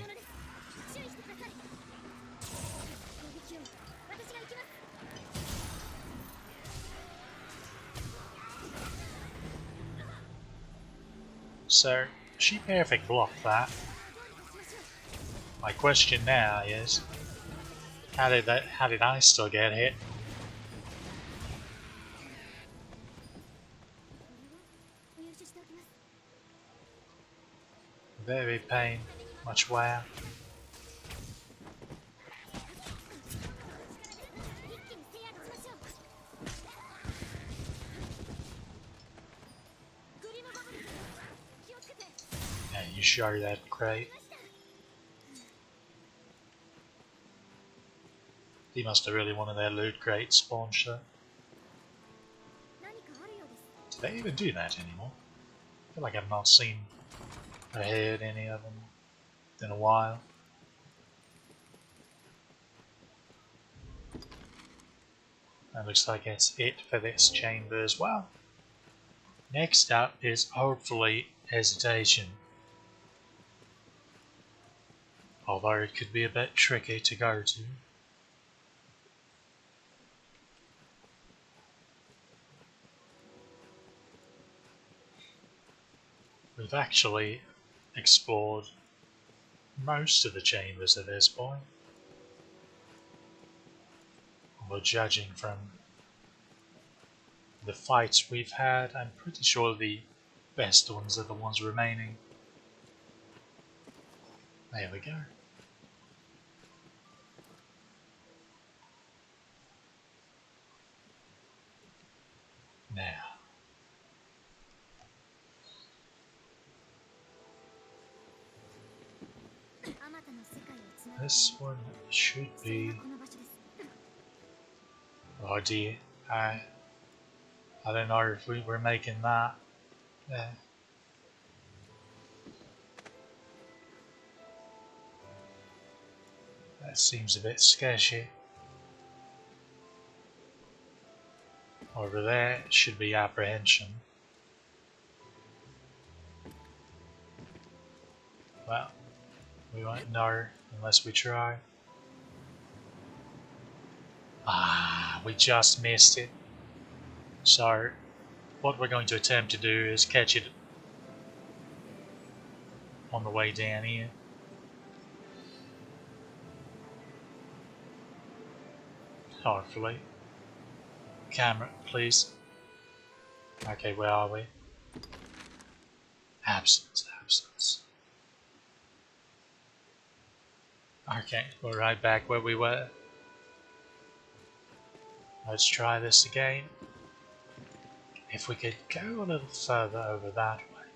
So, she perfect blocked that. My question now is, how did I still get hit? Very pain, much wow. Yeah, you show that great. He must have really wanted their loot crate spawn shot. Do they even do that anymore? I feel like I've not seen or heard any of them in a while. That looks like it's it for this chamber as well. Next up is hopefully Hesitation. Although it could be a bit tricky to go to. We've actually explored most of the chambers at this point. Although judging from the fights we've had, I'm pretty sure the best ones are the ones remaining. There we go. Now, this one should be Oh dear, I don't know if we were making that. That seems a bit sketchy. Over there should be apprehension. Well, we won't know unless we try. Ah, we just missed it. So, what we're going to attempt to do is catch it on the way down here. Hopefully. Camera, please. Okay, where are we? Absence, absence. Okay, we're right back where we were. Let's try this again. If we could go a little further over that way.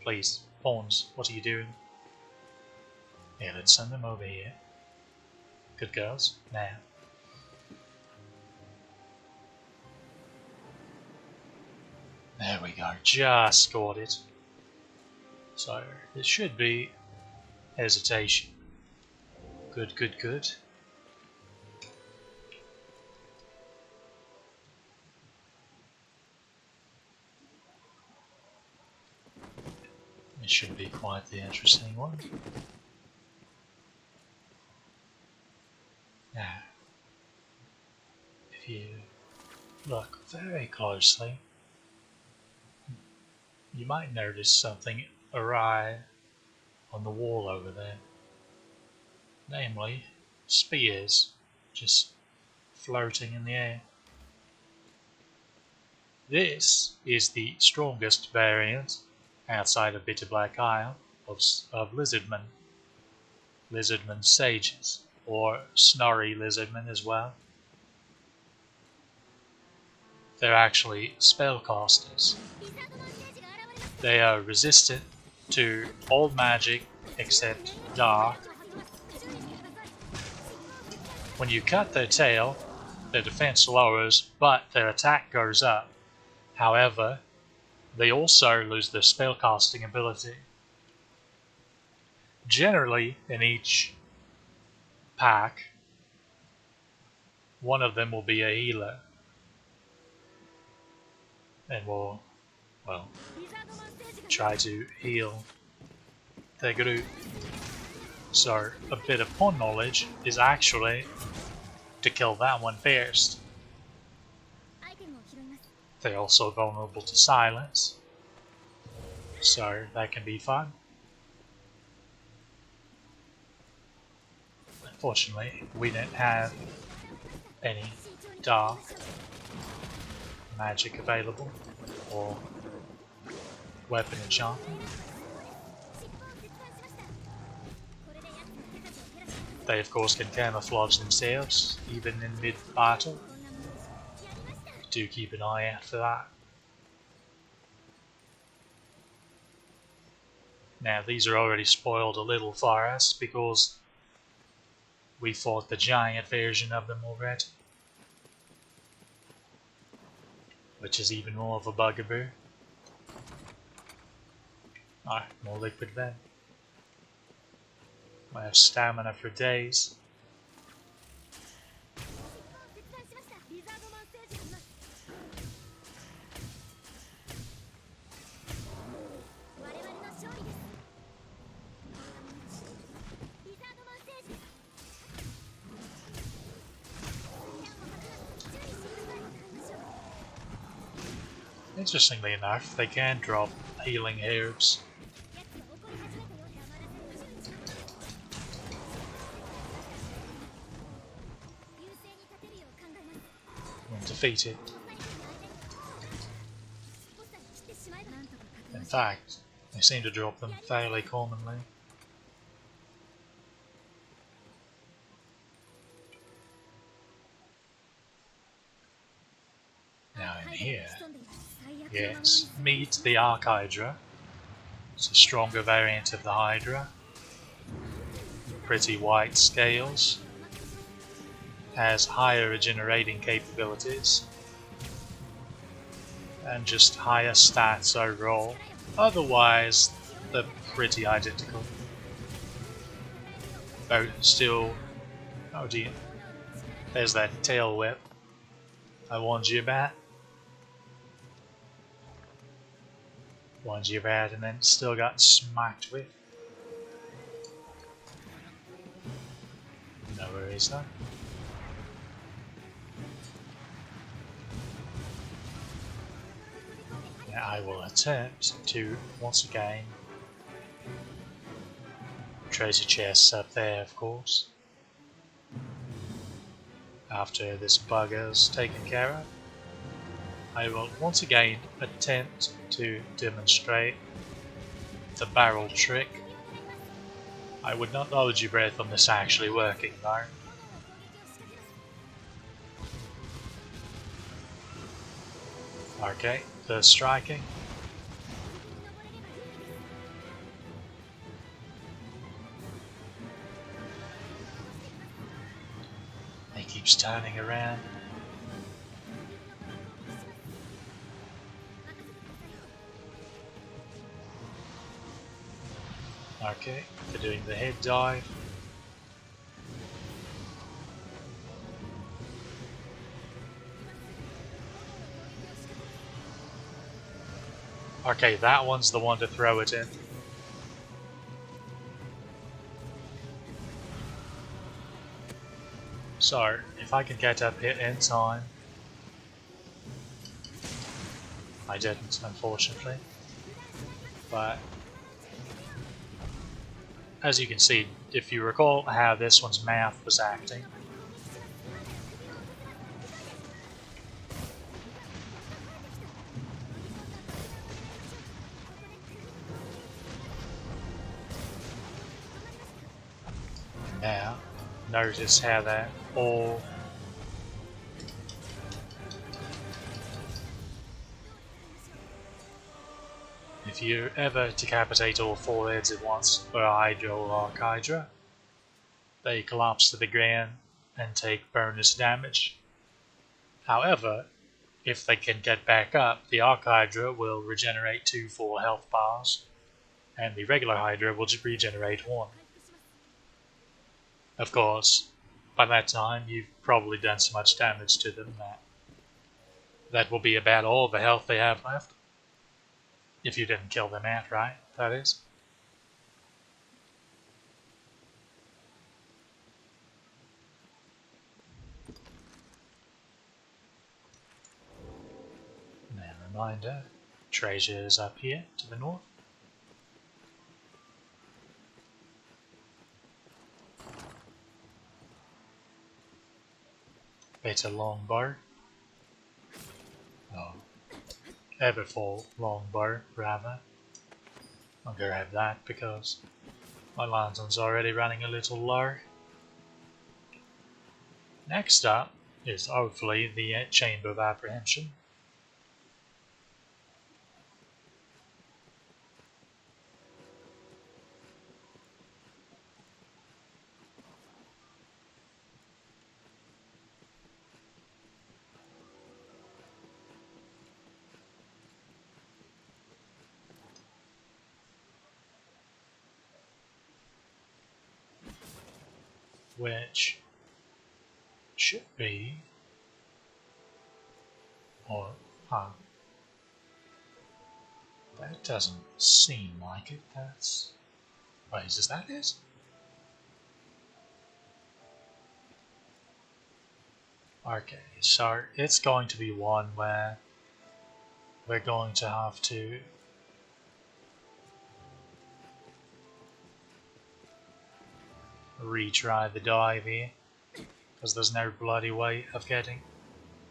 Please, pawns, what are you doing? Yeah, let's send them over here. Good girls, now. There we go, just got it. So, it should be hesitation. Good, good, good. It should be quite the interesting one. Now, if you look very closely, you might notice something awry on the wall over there. Namely, spears just floating in the air. This is the strongest variant outside of Bitter Black Isle of lizardmen. Lizardmen sages, or Snorri lizardmen as well. They're actually spellcasters. They are resistant to all magic except dark. When you cut their tail, their defense lowers, but their attack goes up. However, they also lose their spellcasting ability. Generally, in each pack, one of them will be a healer. And will, well, try to heal their group. So, a bit of pawn knowledge is actually to kill that one first. They're also vulnerable to silence, so that can be fun. Unfortunately, we didn't have any dark magic available or weapon enchantment. They of course can camouflage themselves even in mid-battle. Do keep an eye out for that. Now these are already spoiled a little for us because we fought the giant version of them already, which is even more of a bugaboo. Alright, more liquid then. I have stamina for days. Interestingly enough, they can drop healing herbs. When defeated. In fact, they seem to drop them fairly commonly. Now in here, yes, meet the Archhydra. It's a stronger variant of the Hydra. Pretty white scales. has higher regenerating capabilities and just higher stats overall. Otherwise, they're pretty identical. Though still, oh dear, there's that tail whip I warned you about. Warned you about and then still got smacked with. No worries though. Now I will attempt to once again treasure chests up there, of course. After this bugger's taken care of, I will once again attempt to demonstrate the barrel trick. I would not hold your breath on this actually working though. Okay, first striking. He keeps turning around. Okay, for doing the head dive. Okay, that one's the one to throw it in. So, if I can get up here in time. I didn't, unfortunately. But as you can see, if you recall how this one's mouth was acting, now notice how that all if you ever decapitate all 4 heads at once for a Hydra or Archhydra, they collapse to the ground and take bonus damage. However, if they can get back up, the Archhydra will regenerate 2 full health bars, and the regular Hydra will just regenerate 1. Of course, by that time you've probably done so much damage to them that will be about all the health they have left. If you didn't kill them outright, that is. Now, reminder, treasure is up here to the north. Better longbow. Oh, Everfall longbow, rather. I'm gonna have that because my lantern's already running a little low. Next up is hopefully the Chamber of Apprehension. Which should be, or that doesn't seem like it. That's, wait, is that it? Okay, so it's going to be one where we're going to have to retry the dive here, because there's no bloody way of getting.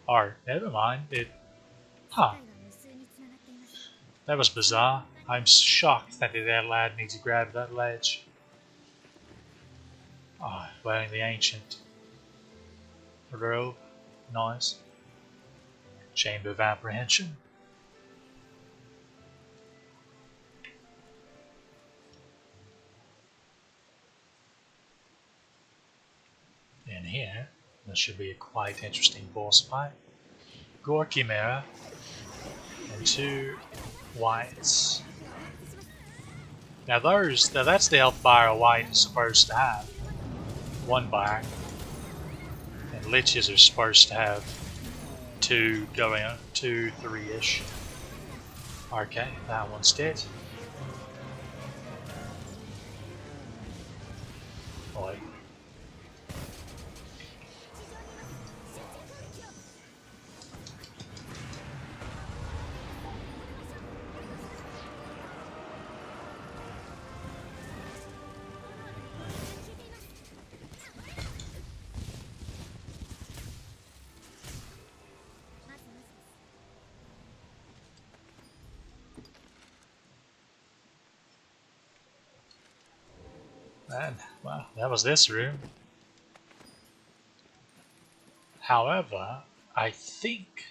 Or, never mind, it. Huh. That was bizarre. I'm shocked that it allowed me to grab that ledge. Oh, wearing the ancient robe. Nice. Chamber of Apprehension. In here, That should be a quite interesting boss fight. Gorky Mirror and 2 whites. Now that's the health bar a white is supposed to have. 1 bar. And liches are supposed to have 2 going on, 2, 3-ish. Okay, that one's dead. Boy. And, well, that was this room. However, I think,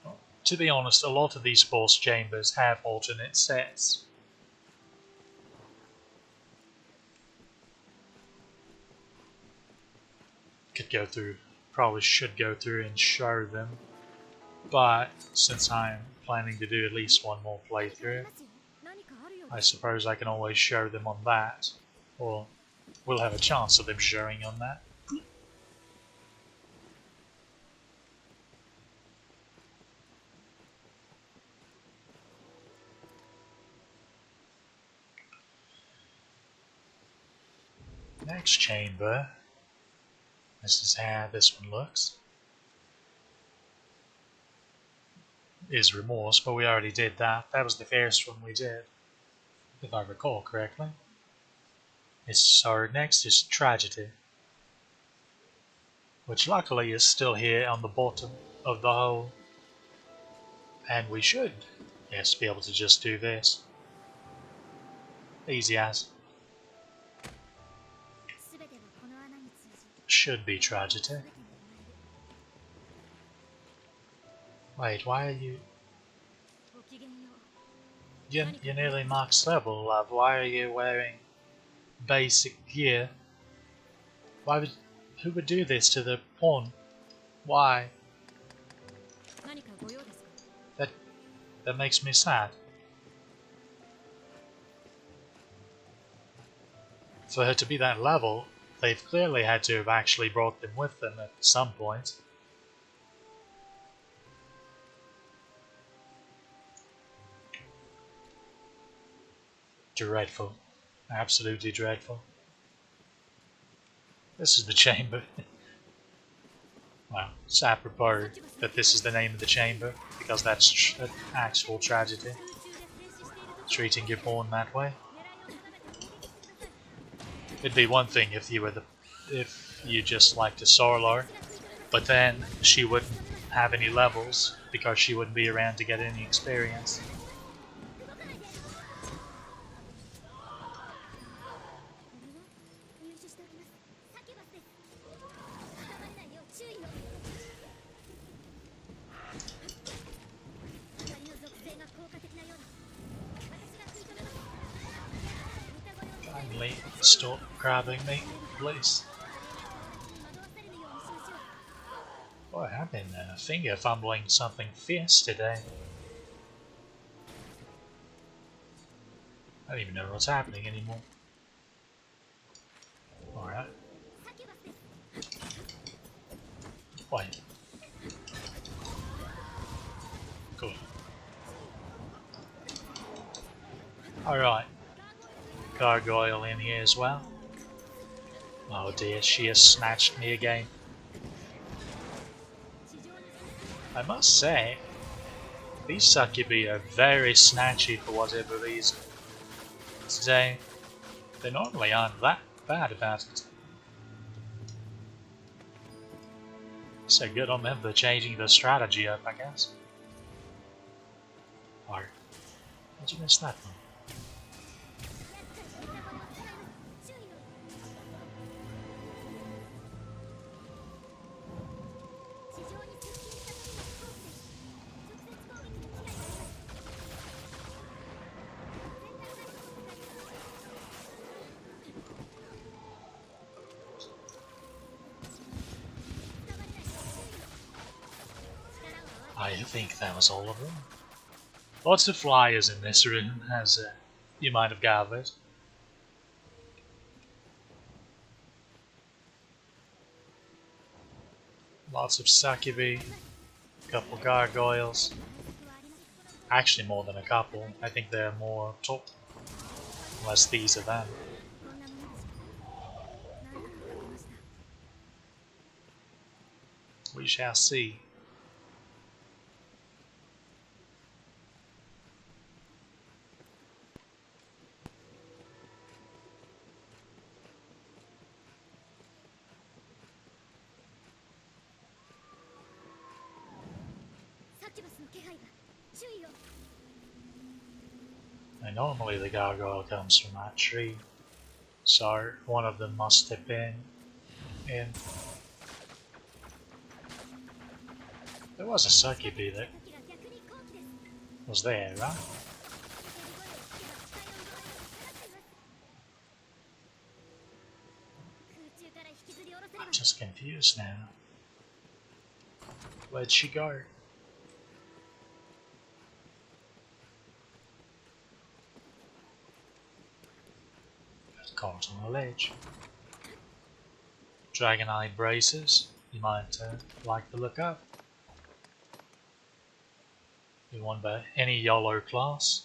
well, to be honest, a lot of these boss chambers have alternate sets. Could go through, probably should go through and show them, but since I'm planning to do at least one more playthrough, I suppose I can always show them on that, or we'll have a chance of them showing on that. Next chamber, this is how this one looks, is Remorse, but we already did that. That was the first one we did, if I recall correctly. So next is Tragedy, which luckily is still here on the bottom of the hole, and we should, yes, be able to just do this. Easy as. Should be Tragedy. Wait, why are you... You're nearly max level, love. Why are you wearing basic gear? Who would do this to the pawn? Why? That makes me sad. For her to be that level, they've clearly had to have actually brought them with them at some point. Dreadful. Absolutely dreadful. This is the chamber. Well, it's apropos that this is the name of the chamber, because that's an actual tragedy. Treating your pawn that way. It'd be one thing if you just liked a Sorlar, but then she wouldn't have any levels because she wouldn't be around to get any experience. Kindly stop grabbing me, please. Boy, I've been finger fumbling something fierce today. I don't even know what's happening anymore. Alright. Wait. Cool. Alright. Gargoyle in here as well. Oh dear, she has snatched me again. I must say, these succubi are very snatchy for whatever reason. Today, they normally aren't that bad about it. So good on them for changing the strategy up, I guess. Or, how'd you miss that one? I think that was all of them. Lots of flyers in this room, as you might have gathered. Lots of Sakibi, a couple gargoyles. Actually more than a couple, I think there are more top, unless these are them. We shall see. And normally the gargoyle comes from that tree, so one of them must have been in. There was a Sakibi that was there, right? I'm just confused now. Where'd she go? Caught on a ledge. Dragon Eye braces, you might like to look up. You won by any YOLO class.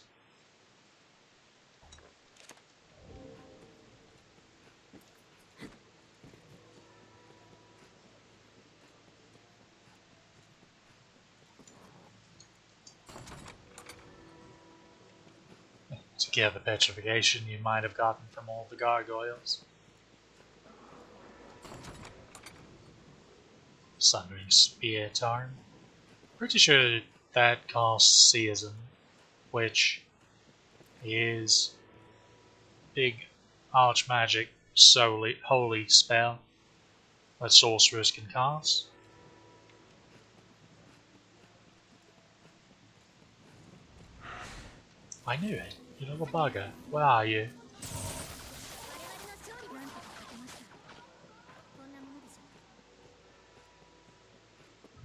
To get the petrification you might have gotten from all the gargoyles. Sundering Spear Tarn. Pretty sure that casts Seism, which is big archmagic solely holy spell that sorcerers can cast. I knew it. You little bugger. Where are you?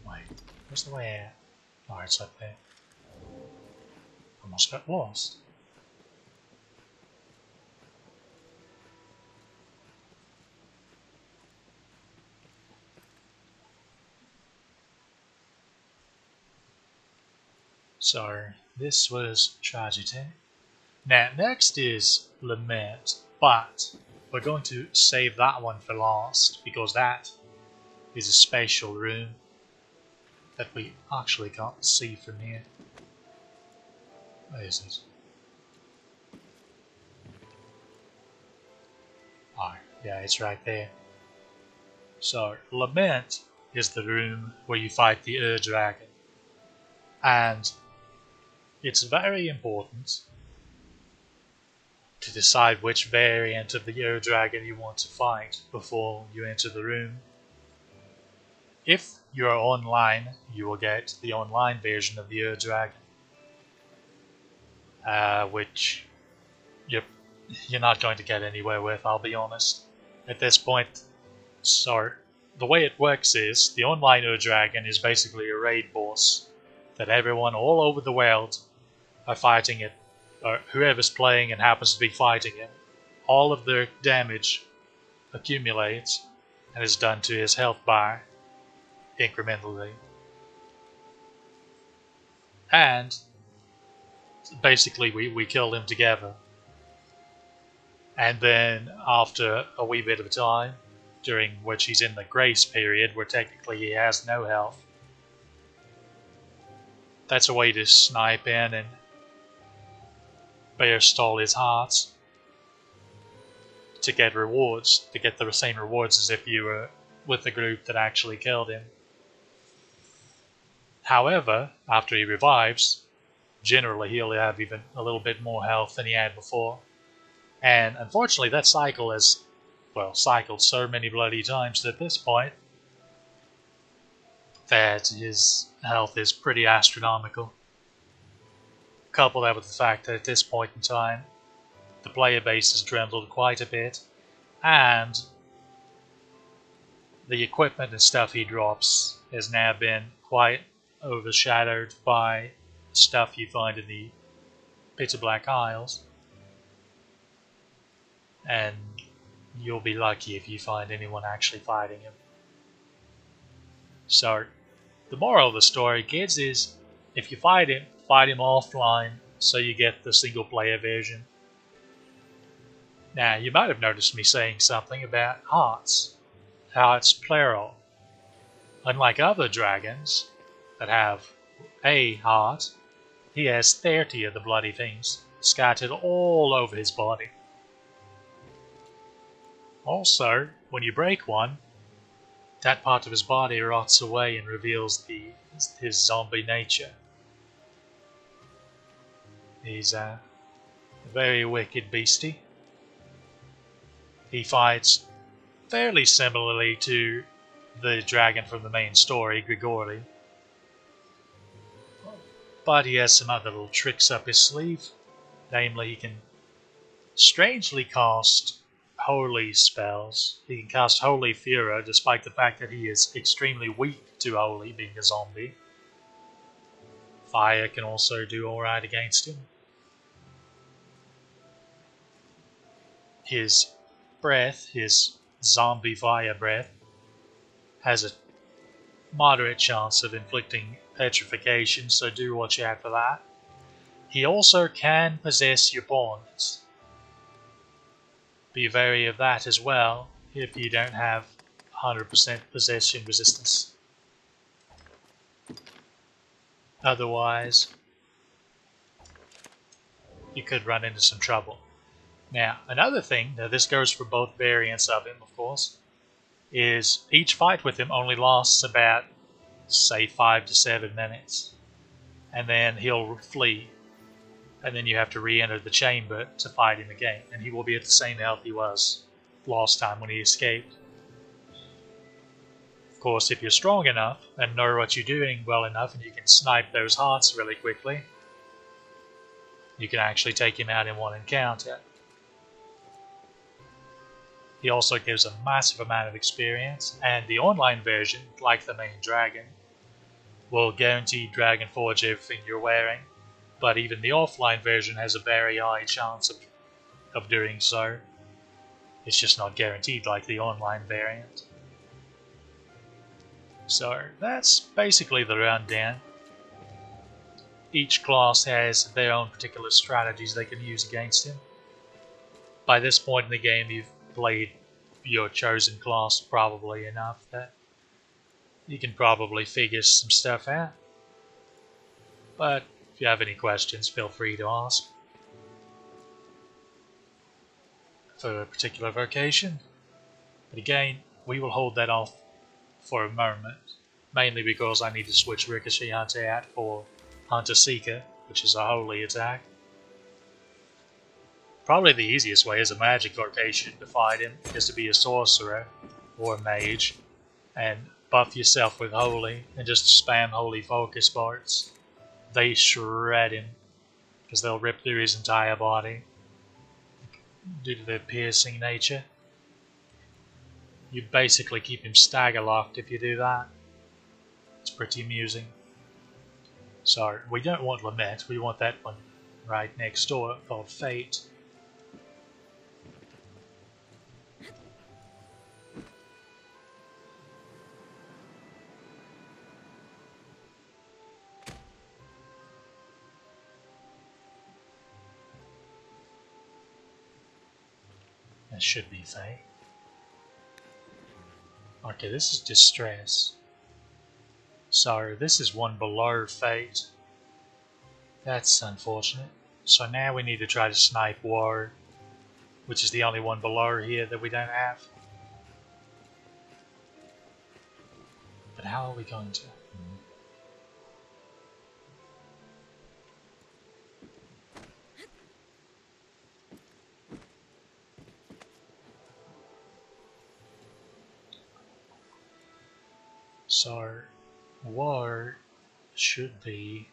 Wait, where's the way out? Oh, it's up there. Almost got lost. So, this was Tragedy. Now, next is Lament, but we're going to save that one for last, because that is a special room that we actually can't see from here. Where is it? Oh, yeah, it's right there. So, Lament is the room where you fight the Ur-Dragon, and it's very important to decide which variant of the Ur-Dragon you want to fight before you enter the room. If you are online, you will get the online version of the Ur-Dragon, which you're not going to get anywhere with, I'll be honest. At this point, so the way it works is, the online Ur-Dragon is basically a raid boss that everyone all over the world are fighting it, or whoever's playing and happens to be fighting him. All of their damage accumulates and is done to his health bar incrementally. And basically we kill him together. And then after a wee bit of time, during which he's in the grace period where technically he has no health, that's a way to snipe in and bear stall his hearts to get rewards, to get the same rewards as if you were with the group that actually killed him. However, after he revives, generally he'll have even a little bit more health than he had before. And unfortunately that cycle has, well, cycled so many bloody times at this point that his health is pretty astronomical. Couple that with the fact that at this point in time, the player base has dwindled quite a bit, and the equipment and stuff he drops has now been quite overshadowed by stuff you find in the Pit of Black Isles. And you'll be lucky if you find anyone actually fighting him. So, the moral of the story, kids, is if you fight him offline so you get the single player version. Now, you might have noticed me saying something about hearts, how it's plural. Unlike other dragons that have a heart, he has 30 of the bloody things scattered all over his body. Also, when you break one, that part of his body rots away and reveals his zombie nature. He's a very wicked beastie. He fights fairly similarly to the dragon from the main story, Grigori. But he has some other little tricks up his sleeve. Namely, he can strangely cast holy spells. He can cast Holy Furor, despite the fact that he is extremely weak to holy, being a zombie. Fire can also do alright against him. His breath, his zombie fire breath, has a moderate chance of inflicting petrification, so do watch out for that. He also can possess your pawns. Be wary of that as well if you don't have 100% possession resistance. Otherwise, you could run into some trouble. Now, another thing, now this goes for both variants of him, of course, is each fight with him only lasts about, say, 5 to 7 minutes. And then he'll flee. And then you have to re-enter the chamber to fight him again. And he will be at the same health he was last time when he escaped. Of course, if you're strong enough and know what you're doing well enough and you can snipe those hearts really quickly, you can actually take him out in one encounter. He also gives a massive amount of experience, and the online version, like the main dragon, will guarantee Dragon Forge everything you're wearing, but even the offline version has a very high chance of doing so. It's just not guaranteed like the online variant. So that's basically the rundown. Each class has their own particular strategies they can use against him. By this point in the game, you've played your chosen class probably enough that you can probably figure some stuff out. But if you have any questions, feel free to ask. For a particular vocation. But again, we will hold that off for a moment, mainly because I need to switch Ricochet Hunter out for Hunter Seeker, which is a holy attack. Probably the easiest way as a magic vocation to fight him is to be a sorcerer or a mage and buff yourself with holy and just spam holy focus parts. They shred him because they'll rip through his entire body due to their piercing nature. You basically keep him stagger locked if you do that. It's pretty amusing. So we don't want Lament, we want that one right next door called Fate. That should be Fate. Okay, this is Distress. So this is one below Fate. That's unfortunate. So now we need to try to snipe War, which is the only one below here that we don't have. But how are we going to? So War should be...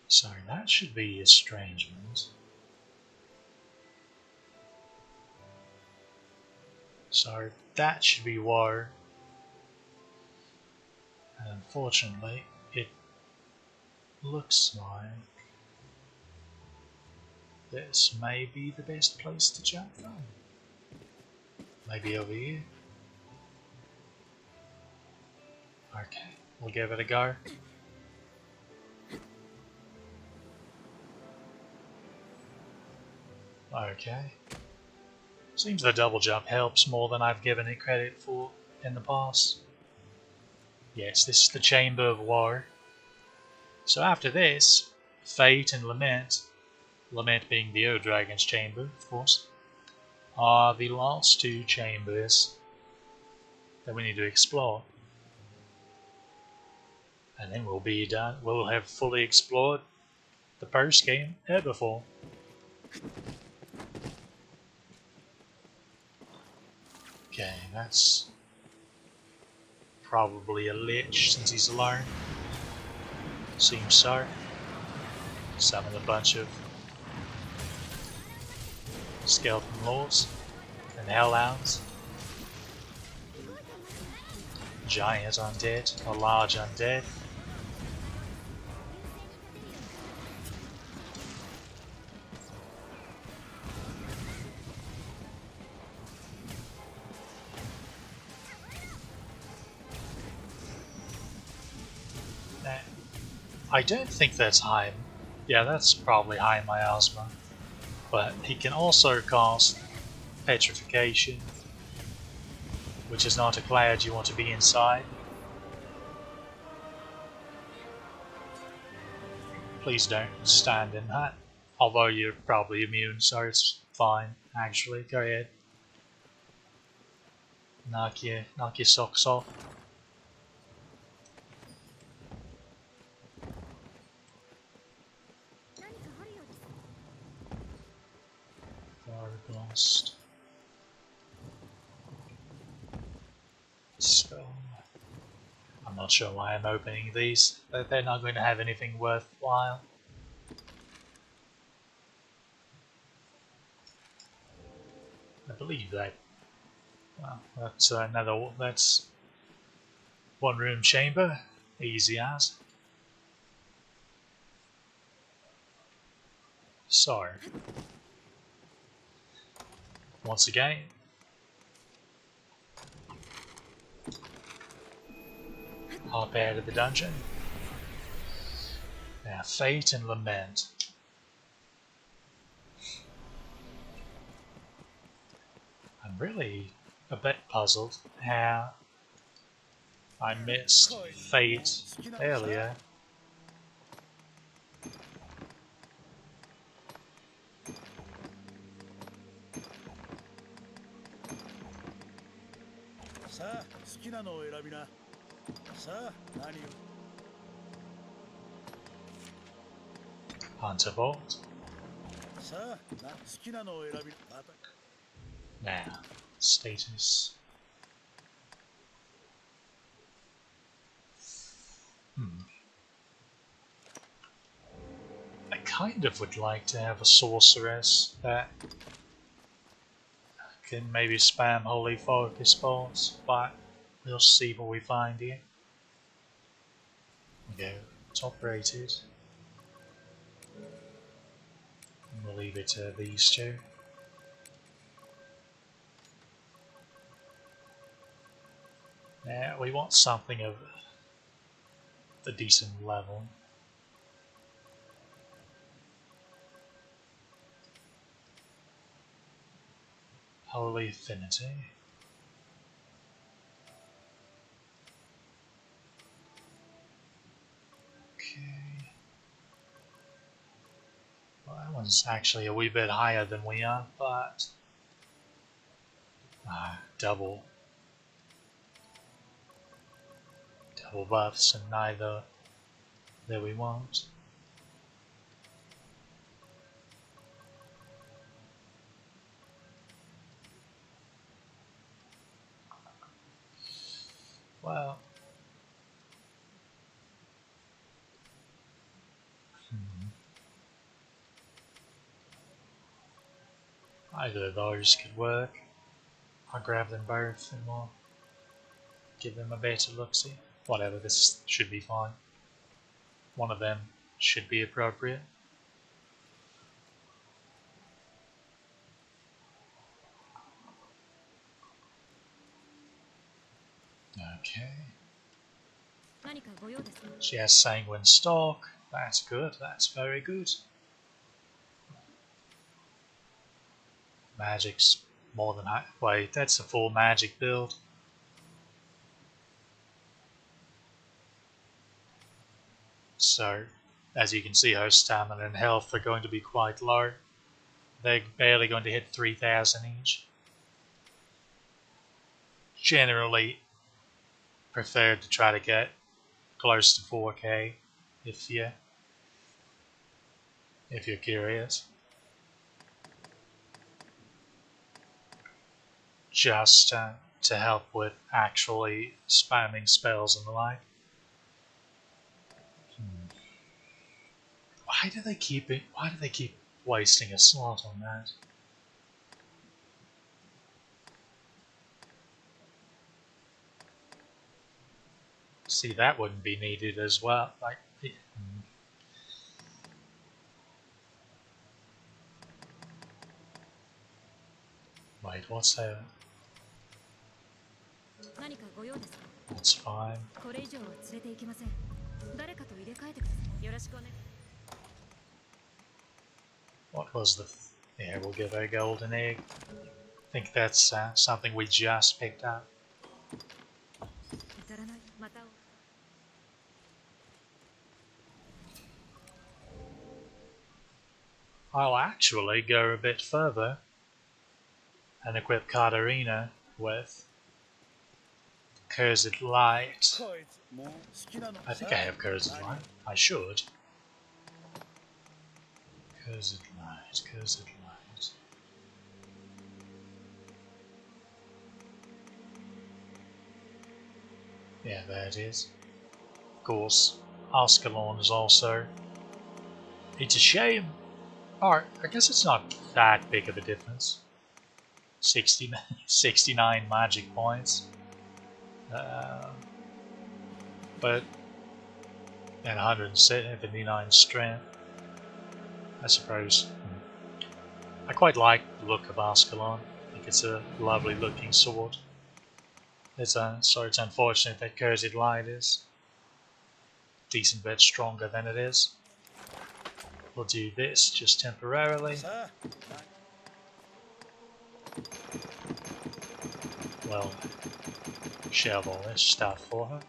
Sorry, that should be Estrangement. So that should be War. unfortunately, it looks like this may be the best place to jump from. Maybe over here. Okay, we'll give it a go. Okay. Seems the double jump helps more than I've given it credit for in the past. Yes, this is the Chamber of War. So after this, Fate and Lament, Lament being the Old Dragon's chamber, of course, are the last two chambers that we need to explore. And then we'll be done. We'll have fully explored the first game ever for. Okay, that's probably a lich since he's alone. Seems so. Summon a bunch of skeleton lords and hellhounds. Giant undead, or large undead. I don't think that's high. Yeah, that's probably high miasma. But he can also cast petrification, which is not a cloud you want to be inside. Please don't stand in that. Although you're probably immune, so it's fine, actually. Go ahead. Knock your socks off. Blast. So, I'm not sure why I'm opening these. They're not going to have anything worthwhile. I believe that. Well, that's one room chamber. Easy as. So, once again, hop out of the dungeon. Now, Fate and Lament. I'm really a bit puzzled how I missed Fate earlier. Hunter Vault. Now, status. I kind of would like to have a sorceress that can maybe spam holy focus bolts, but we'll see what we find here. Okay, top rated. We'll leave it to these two. Now we want something of a decent level. Holy Affinity. Okay. Well, that one's actually a wee bit higher than we are, but double buffs and neither that we want. Well, either of those could work. I'll grab them both and we'll give them a better look-see. whatever, this should be fine. One of them should be appropriate. Okay. She has sanguine stock. That's good. That's very good. Magic's more than wait, that's a full magic build. So, as you can see, her stamina and health are going to be quite low. They're barely going to hit 3,000 each. Generally, prefer to try to get close to 4K if you're curious. Just to help with actually spamming spells and the like. Why do they keep wasting a slot on that? See, that wouldn't be needed as well. Like, wait, what's that? That's fine. What was the... Yeah, we'll give her a golden egg. I think that's something we just picked up. I'll actually go a bit further and equip Katarina with Cursed Light. I think I have Cursed Light. I should. Cursed Light, Cursed Light. Yeah, there it is. Of course, Ascalon is also... It's a shame. Or, I guess it's not that big of a difference. 69 magic points. But... and 179 strength. I suppose. I quite like the look of Ascalon. I think it's a lovely looking sword. So it's unfortunate that Cursed Light is a decent bit stronger than it is. We'll do this just temporarily. Well, shove all this stuff for her.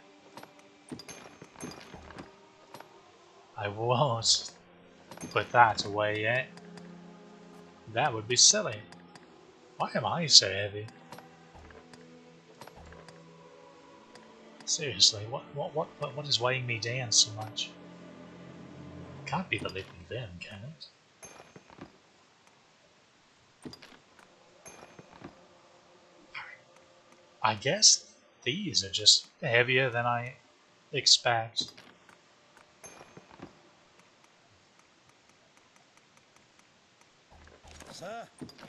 I won't put that away yet. That would be silly. Why am I so heavy? Seriously, what is weighing me down so much? Can't be the living them, can it? I guess these are just heavier than I expect.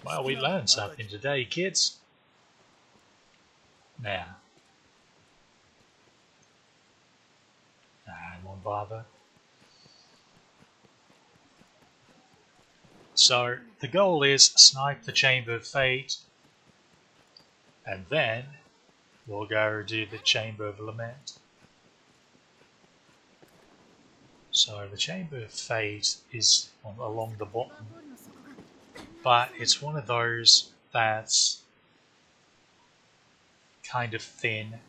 Well, we learned something today, kids. Now. I won't bother. So, the goal is snipe the Chamber of Fate, and then we'll go do the Chamber of Lament. So, the Chamber of Fate is along the bottom, but it's one of those that's kind of thin,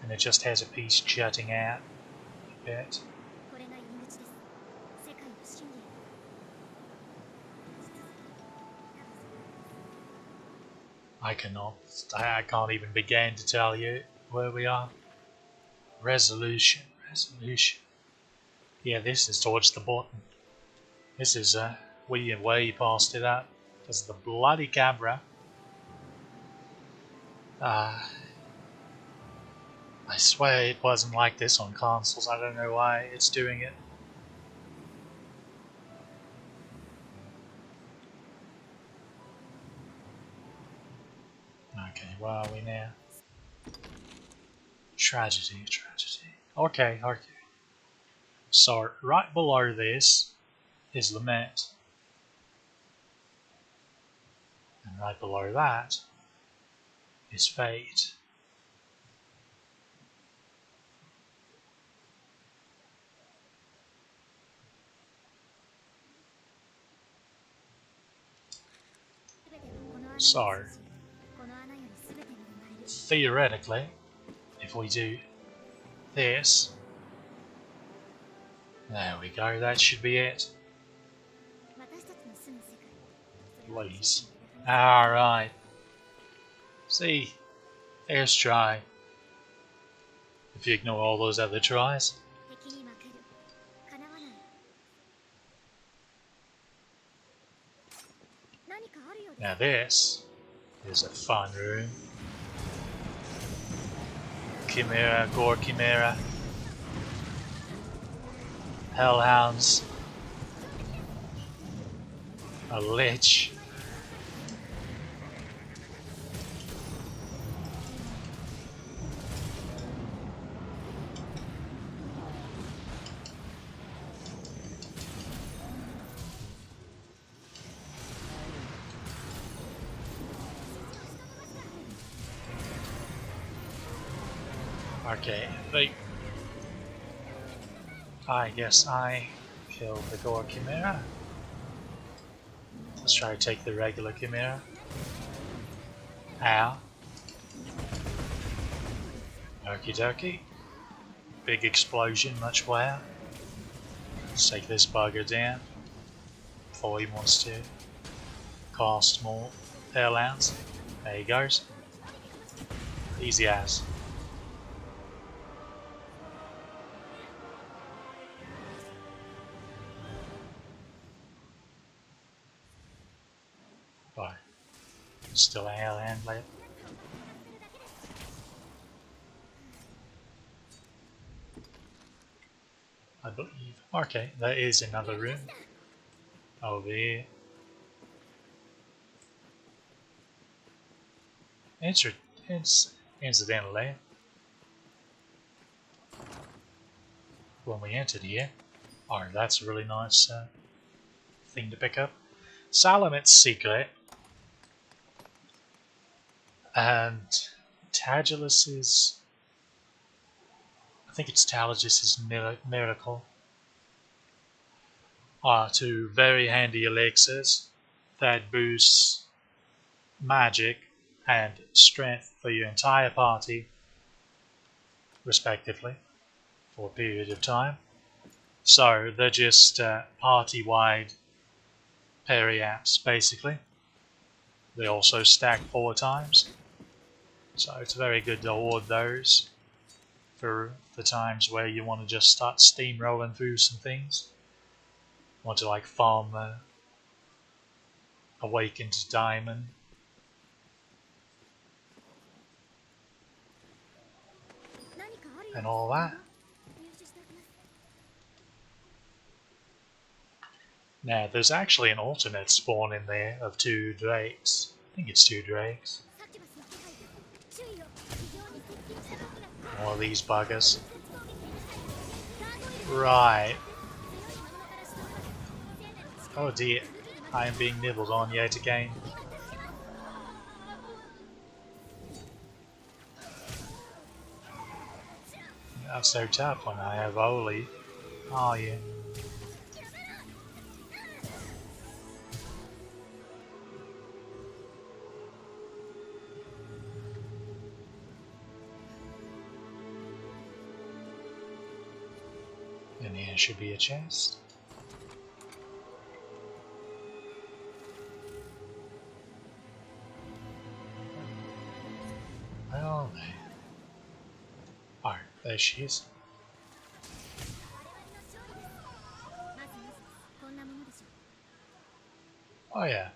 and it just has a piece jutting out a bit. I can't even begin to tell you where we are. Resolution. Yeah, this is towards the bottom. This is, we way past it up. Because the bloody camera. I swear it wasn't like this on consoles. I don't know why it's doing it. Okay, where are we now? Tragedy, tragedy. Okay, okay. So, right below this is Lament. And right below that is Fate. So, theoretically, if we do this, there we go, that should be it. Please. Alright. See, there's try. If you ignore all those other tries. Now this is a fun room. Chimera, Gore Chimera. Hellhounds. A Lich. Okay, I guess I killed the Gore Chimera. Let's try to take the regular Chimera. Ow. Okie dokie. Big explosion, much better. Let's take this bugger down before he wants to cast more Hellhounds. There he goes. Easy as. Right. Still a Hellhound left. I believe. Okay, there is another room over here. Incidentally, when we entered here, oh, that's a really nice thing to pick up. Salamit's secret and Tagelus's, I think it's Tagelus's miracle, are two very handy elixirs that boosts magic and strength for your entire party, respectively, for a period of time. So they're just party-wide parry-apps, basically. They also stack 4 times, so it's very good to hoard those for the times where you want to just start steamrolling through some things. Want to like farm Awakened Diamond. And all that. Now, there's actually an alternate spawn in there of 2 drakes. I think it's 2 drakes. All of these buggers. Right. Oh dear, I am being nibbled on yet again. That's so tough when I have Oli. Oh yeah. And here should be a chest. Well, oh, there she is. Oh yeah.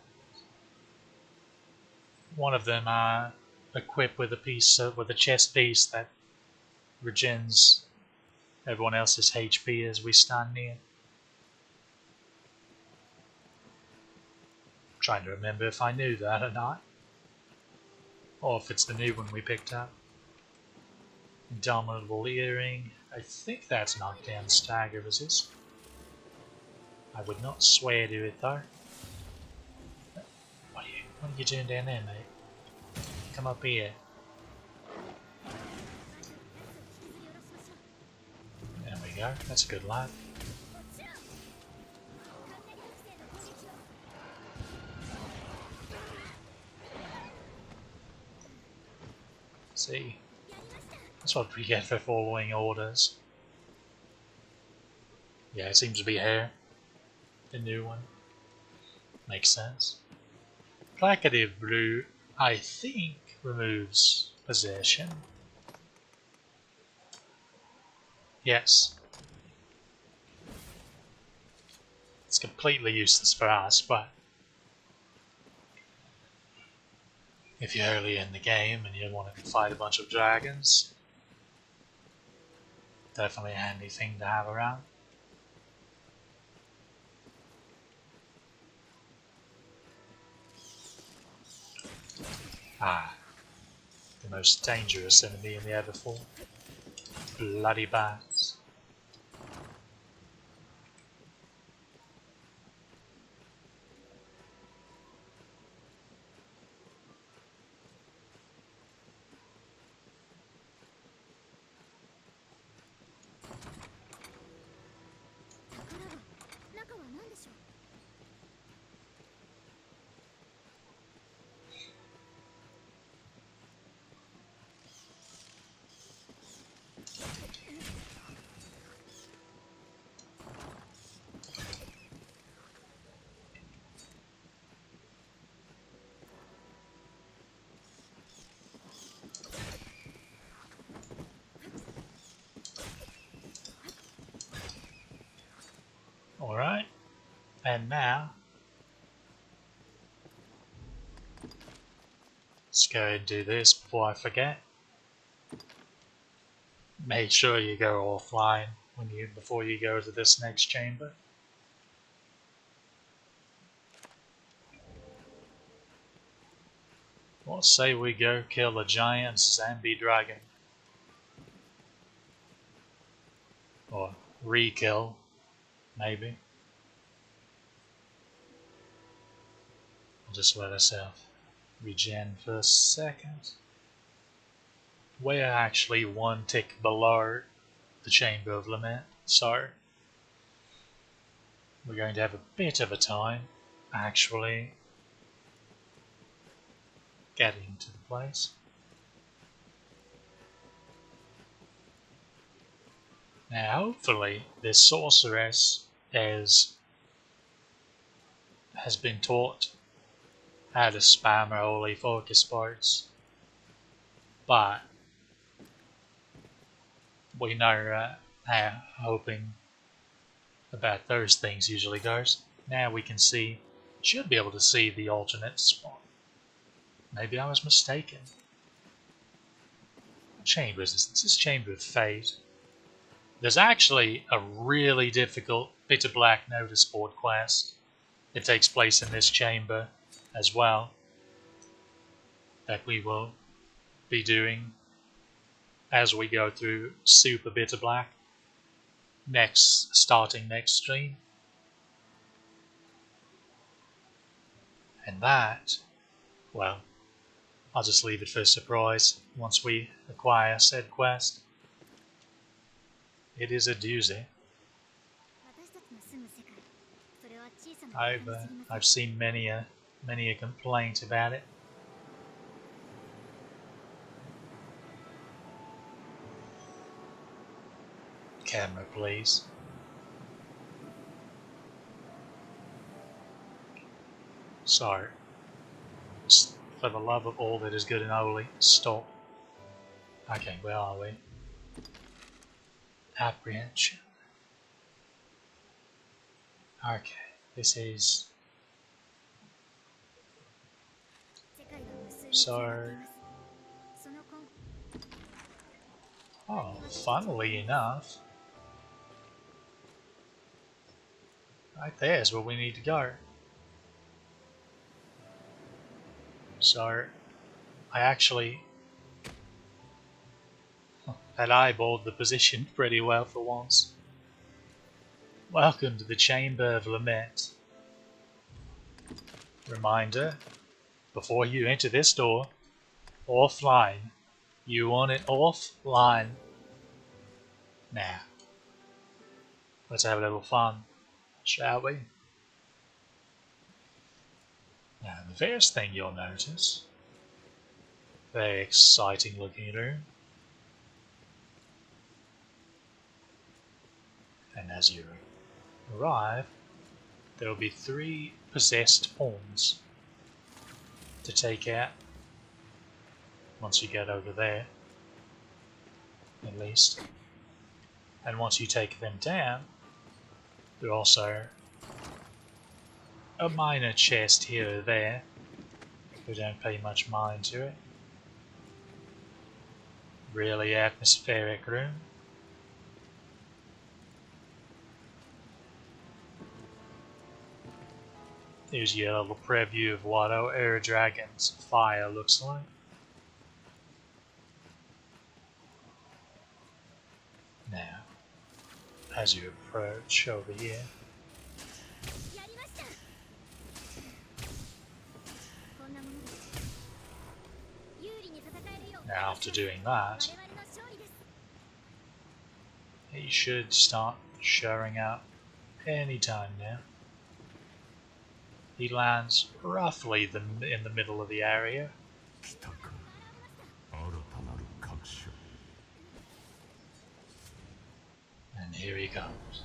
One of them are equipped with a piece with a chest piece that regens everyone else's HP as we stand near. Trying to remember if I knew that or not. Or if it's the new one we picked up. Indomitable Earring. I think that's knockdown stagger resist. I would not swear to it though. What are you doing down there, mate? Come up here. There we go, that's a good lad. See, that's what we get for following orders. Yeah, it seems to be here. The new one. Makes sense. Placative Brew, I think, removes possession. Yes. It's completely useless for us, but if you're early in the game and you want to fight a bunch of dragons, definitely a handy thing to have around. Ah, the most dangerous enemy in the Everfall. Bloody bats. Alright, and now let's go and do this before I forget. Make sure you go offline before you go to this next chamber. Let's say we go kill a giant zombie dragon. Or re-kill, maybe. I'll just let ourselves regen for a second. We're actually one tick below the Chamber of Lament, so we're going to have a bit of a time actually getting to the place. Now hopefully this sorceress has been taught how to spam her holy focus parts, but we know how hoping about those things usually goes. Now we can see, should be able to see the alternate spot. Maybe I was mistaken. What chamber is this? This is Chamber of Fate. There's actually a really difficult Bitter Black Notice Board quest. It takes place in this chamber as well, that we will be doing as we go through Super Bitter Black starting next stream. And that, well, I'll just leave it for a surprise once we acquire said quest. It is a doozy. I've seen many a complaint about it. Camera, please. So, for the love of all that is good and holy, stop. Okay, where are we? Apprehension. Okay, this is... So... Oh, funnily enough... Right there is where we need to go. So, I actually... Had eyeballed the position pretty well for once. Welcome to the Chamber of Lament. Reminder, before you enter this door, offline. You want it offline. Now, let's have a little fun, shall we? Now, the first thing you'll notice, very exciting looking room. And as you arrive, there will be 3 possessed pawns to take out once you get over there, at least. And once you take them down, there's also a minor chest here or there. We don't pay much mind to it. Really atmospheric room. Here's your little preview of what our Air Dragon's fire looks like. Now, as you approach over here, now after doing that, he should start showing up anytime now. He lands roughly in the middle of the area. And here he comes.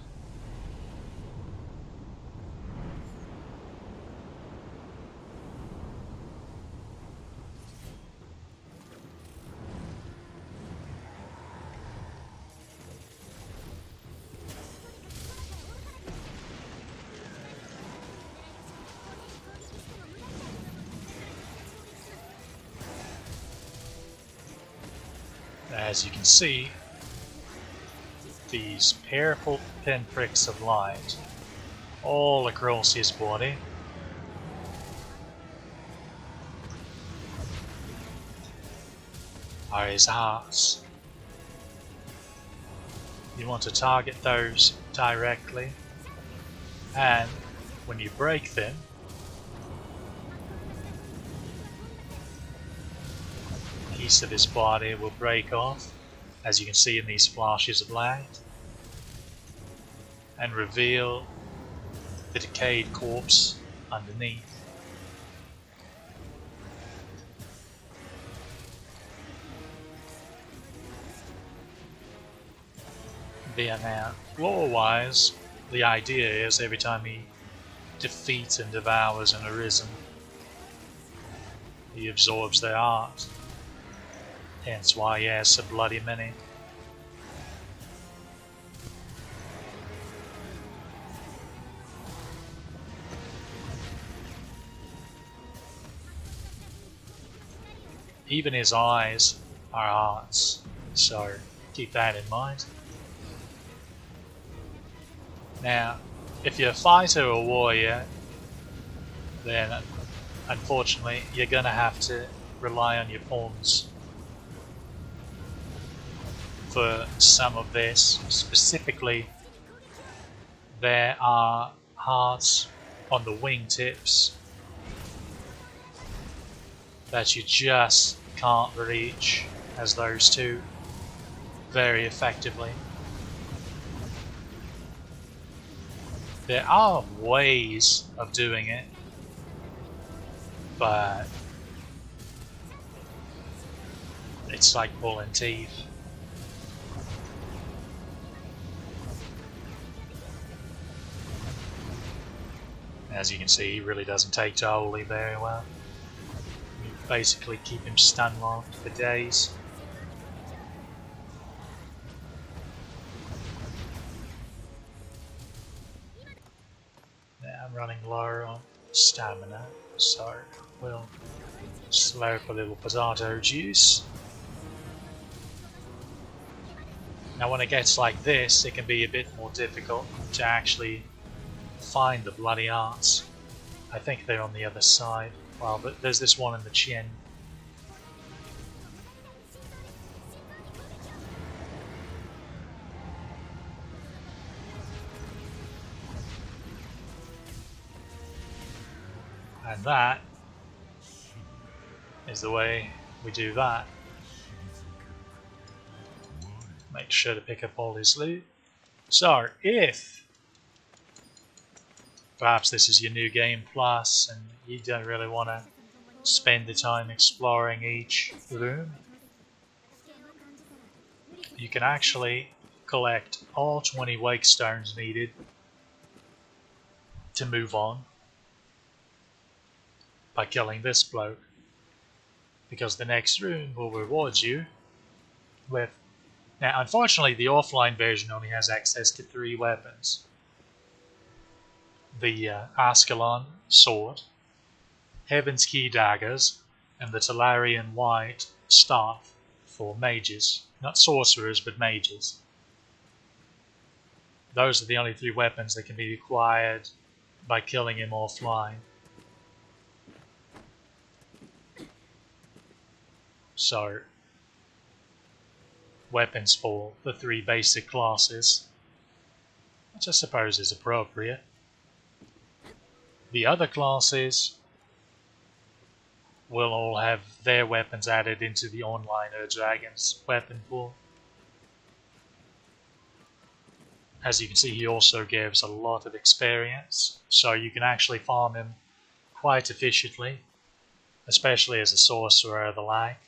As you can see, these powerful pinpricks of light all across his body. Are his hearts. You want to target those directly, and when you break them, a piece of his body will break off, as you can see in these flashes of light, and reveal the decayed corpse underneath. Now, lore-wise, the idea is every time he defeats and devours an arisen, he absorbs their heart. Hence why he has so bloody many. Even his eyes are hearts, so keep that in mind. Now, if you're a fighter or warrior, then unfortunately you're gonna have to rely on your pawns for some of this. Specifically, there are hearts on the wingtips that you just can't reach as those two very effectively. There are ways of doing it, but it's like pulling teeth. As you can see, he really doesn't take to Holy very well. You basically keep him stun locked for days. I'm running low on stamina, so we'll slurp a little potato juice. Now when it gets like this, it can be a bit more difficult to actually find the bloody hearts. I think they're on the other side. Well, but there's this one in the chin. And that is the way we do that. Make sure to pick up all his loot. So, if perhaps this is your new game plus and you don't really want to spend the time exploring each room, you can actually collect all 20 wake stones needed to move on by killing this bloke, because the next room will reward you with... Now unfortunately the offline version only has access to 3 weapons. The Ascalon sword, Heaven's Key daggers, and the Talarian White staff for mages. Not sorcerers, but mages. Those are the only 3 weapons that can be acquired by killing him offline. So, weapons for the 3 basic classes, which I suppose is appropriate. The other classes will all have their weapons added into the online Dragon's weapon pool. As you can see, he also gives a lot of experience, so you can actually farm him quite efficiently, especially as a sorcerer or the like.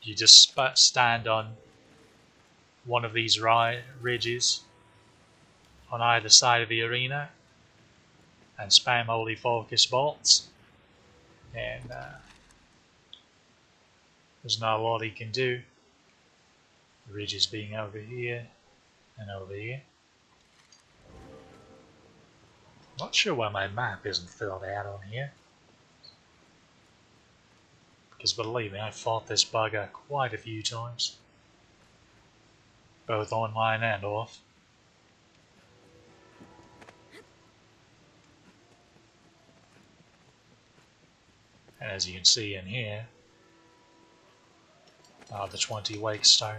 You just stand on one of these ridges on either side of the arena and spam holy focus bolts, and there's not a lot he can do. The ridges being over here and over here. Not sure why my map isn't filled out on here, because believe me, I fought this bugger quite a few times, both online and off. And as you can see in here are the 20 wake stone.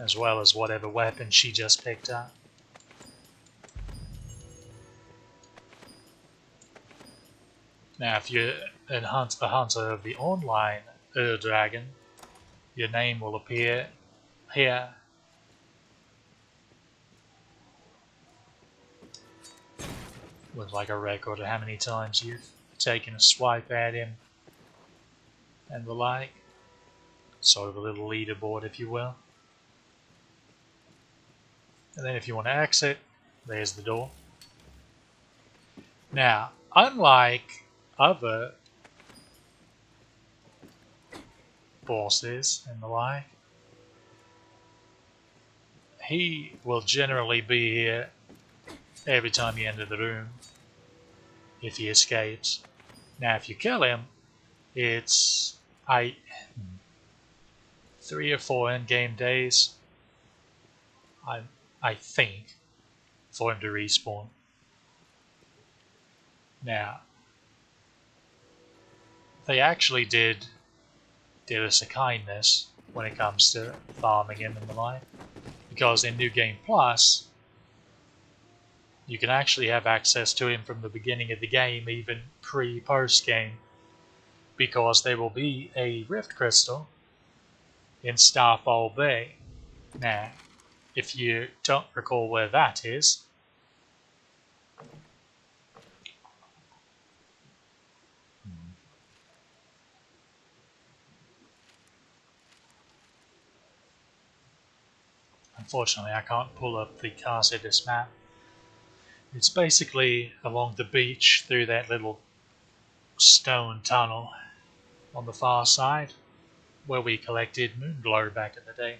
As well as whatever weapon she just picked up. Now if you're the hunter of the online Dragon, your name will appear here. With like a record of how many times you've taken a swipe at him and the like. Sort of a little leaderboard, if you will. And then if you want to exit, there's the door. Now, unlike other bosses and the like, he will generally be here every time you enter the room if he escapes. Now if you kill him, it's 3 or 4 in-game days, I think, for him to respawn. Now they actually did us a kindness when it comes to farming him and the like, because in New Game Plus you can actually have access to him from the beginning of the game, even pre-post game, because there will be a Rift Crystal in Starfall Bay. Now, if you don't recall where that is, unfortunately I can't pull up the Carcidus map. It's basically along the beach through that little stone tunnel on the far side where we collected Moonglow back in the day.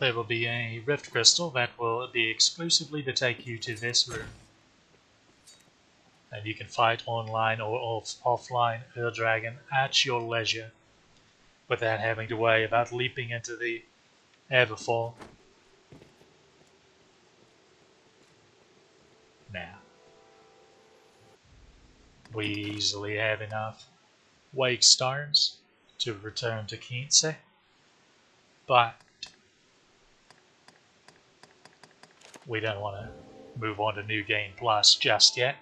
There will be a Rift Crystal that will be exclusively to take you to this room. And you can fight online or offline Dragon at your leisure without having to worry about leaping into the Everfall. Now, we easily have enough wake stones to return to Kinsey, but we don't want to move on to New Game Plus just yet.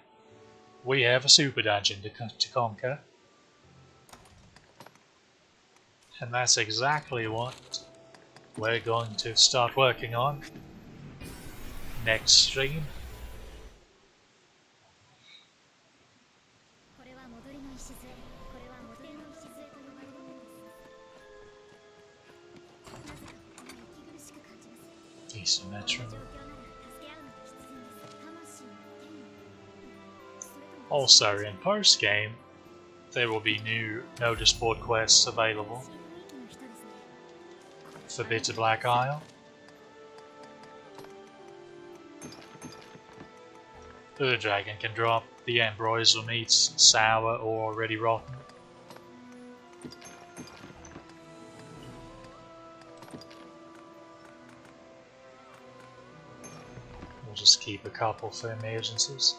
We have a super dungeon to conquer, and that's exactly what we're going to start working on next stream. Decent metro. Also, in post-game, there will be new notice board quests available for Bitter Black Isle. The dragon can drop the ambrosia meats sour or already rotten. We'll just keep a couple for emergencies.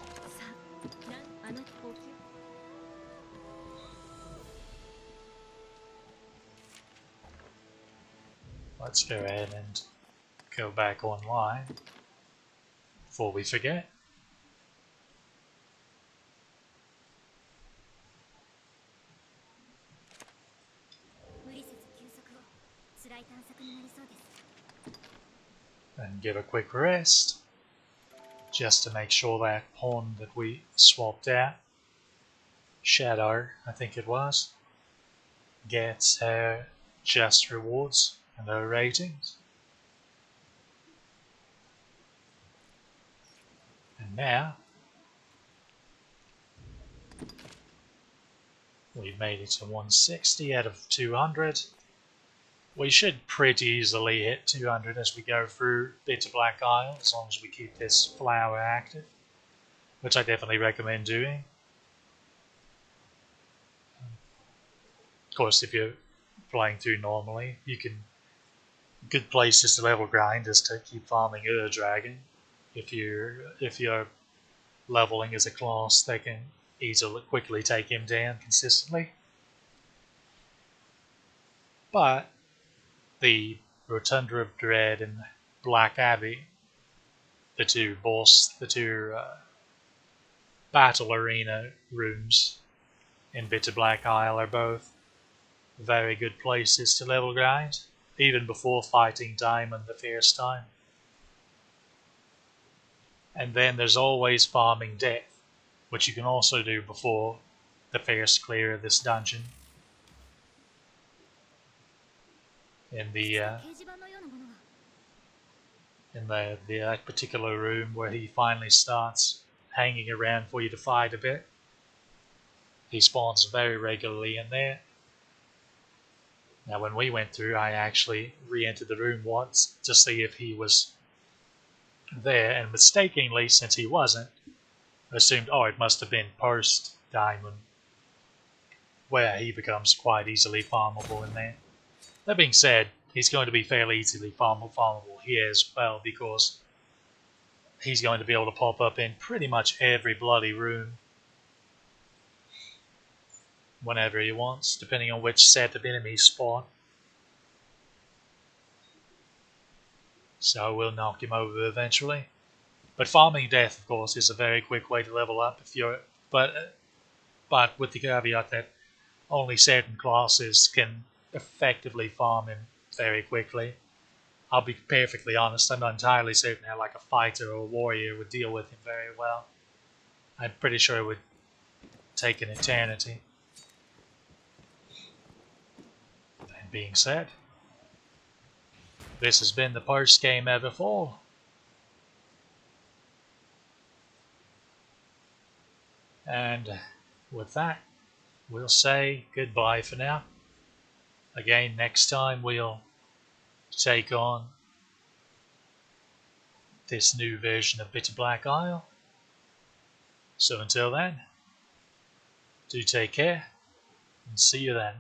Let's go ahead and go back online before we forget. And give a quick rest just to make sure that pawn that we swapped out, Shadow I think it was, gets her just rewards and her ratings. And now we've made it to 160 out of 200. We should pretty easily hit 200 as we go through Bitter Black Isle, as long as we keep this flower active, which I definitely recommend doing. Of course, if you're playing through normally, you can. Good places to level grind is to keep farming Dragon. If you're leveling as a class that can easily quickly take him down consistently. But the Rotunda of Dread and Black Abbey, the two battle arena rooms in Bitter Black Isle are both very good places to level grind, even before fighting Diamond the first time. And then there's always farming Death, which you can also do before the first clear of this dungeon. In that particular room where he finally starts hanging around for you to fight a bit. He spawns very regularly in there. Now when we went through, I actually re-entered the room once to see if he was there, and mistakenly, since he wasn't, assumed, oh, it must have been post Diamond, where he becomes quite easily farmable in there. That being said, he's going to be fairly easily farmable here as well, because he's going to be able to pop up in pretty much every bloody room whenever he wants, depending on which set of enemies spawn. So we'll knock him over eventually. But farming Death, of course, is a very quick way to level up if you're, but with the caveat that only certain classes can effectively farm him very quickly. I'll be perfectly honest, I'm not entirely certain how like a fighter or a warrior would deal with him very well. I'm pretty sure it would take an eternity. That being said, this has been the post game Everfall. And with that, we'll say goodbye for now. Again, next time we'll take on this new version of Bitter Black Isle. So until then, do take care and see you then.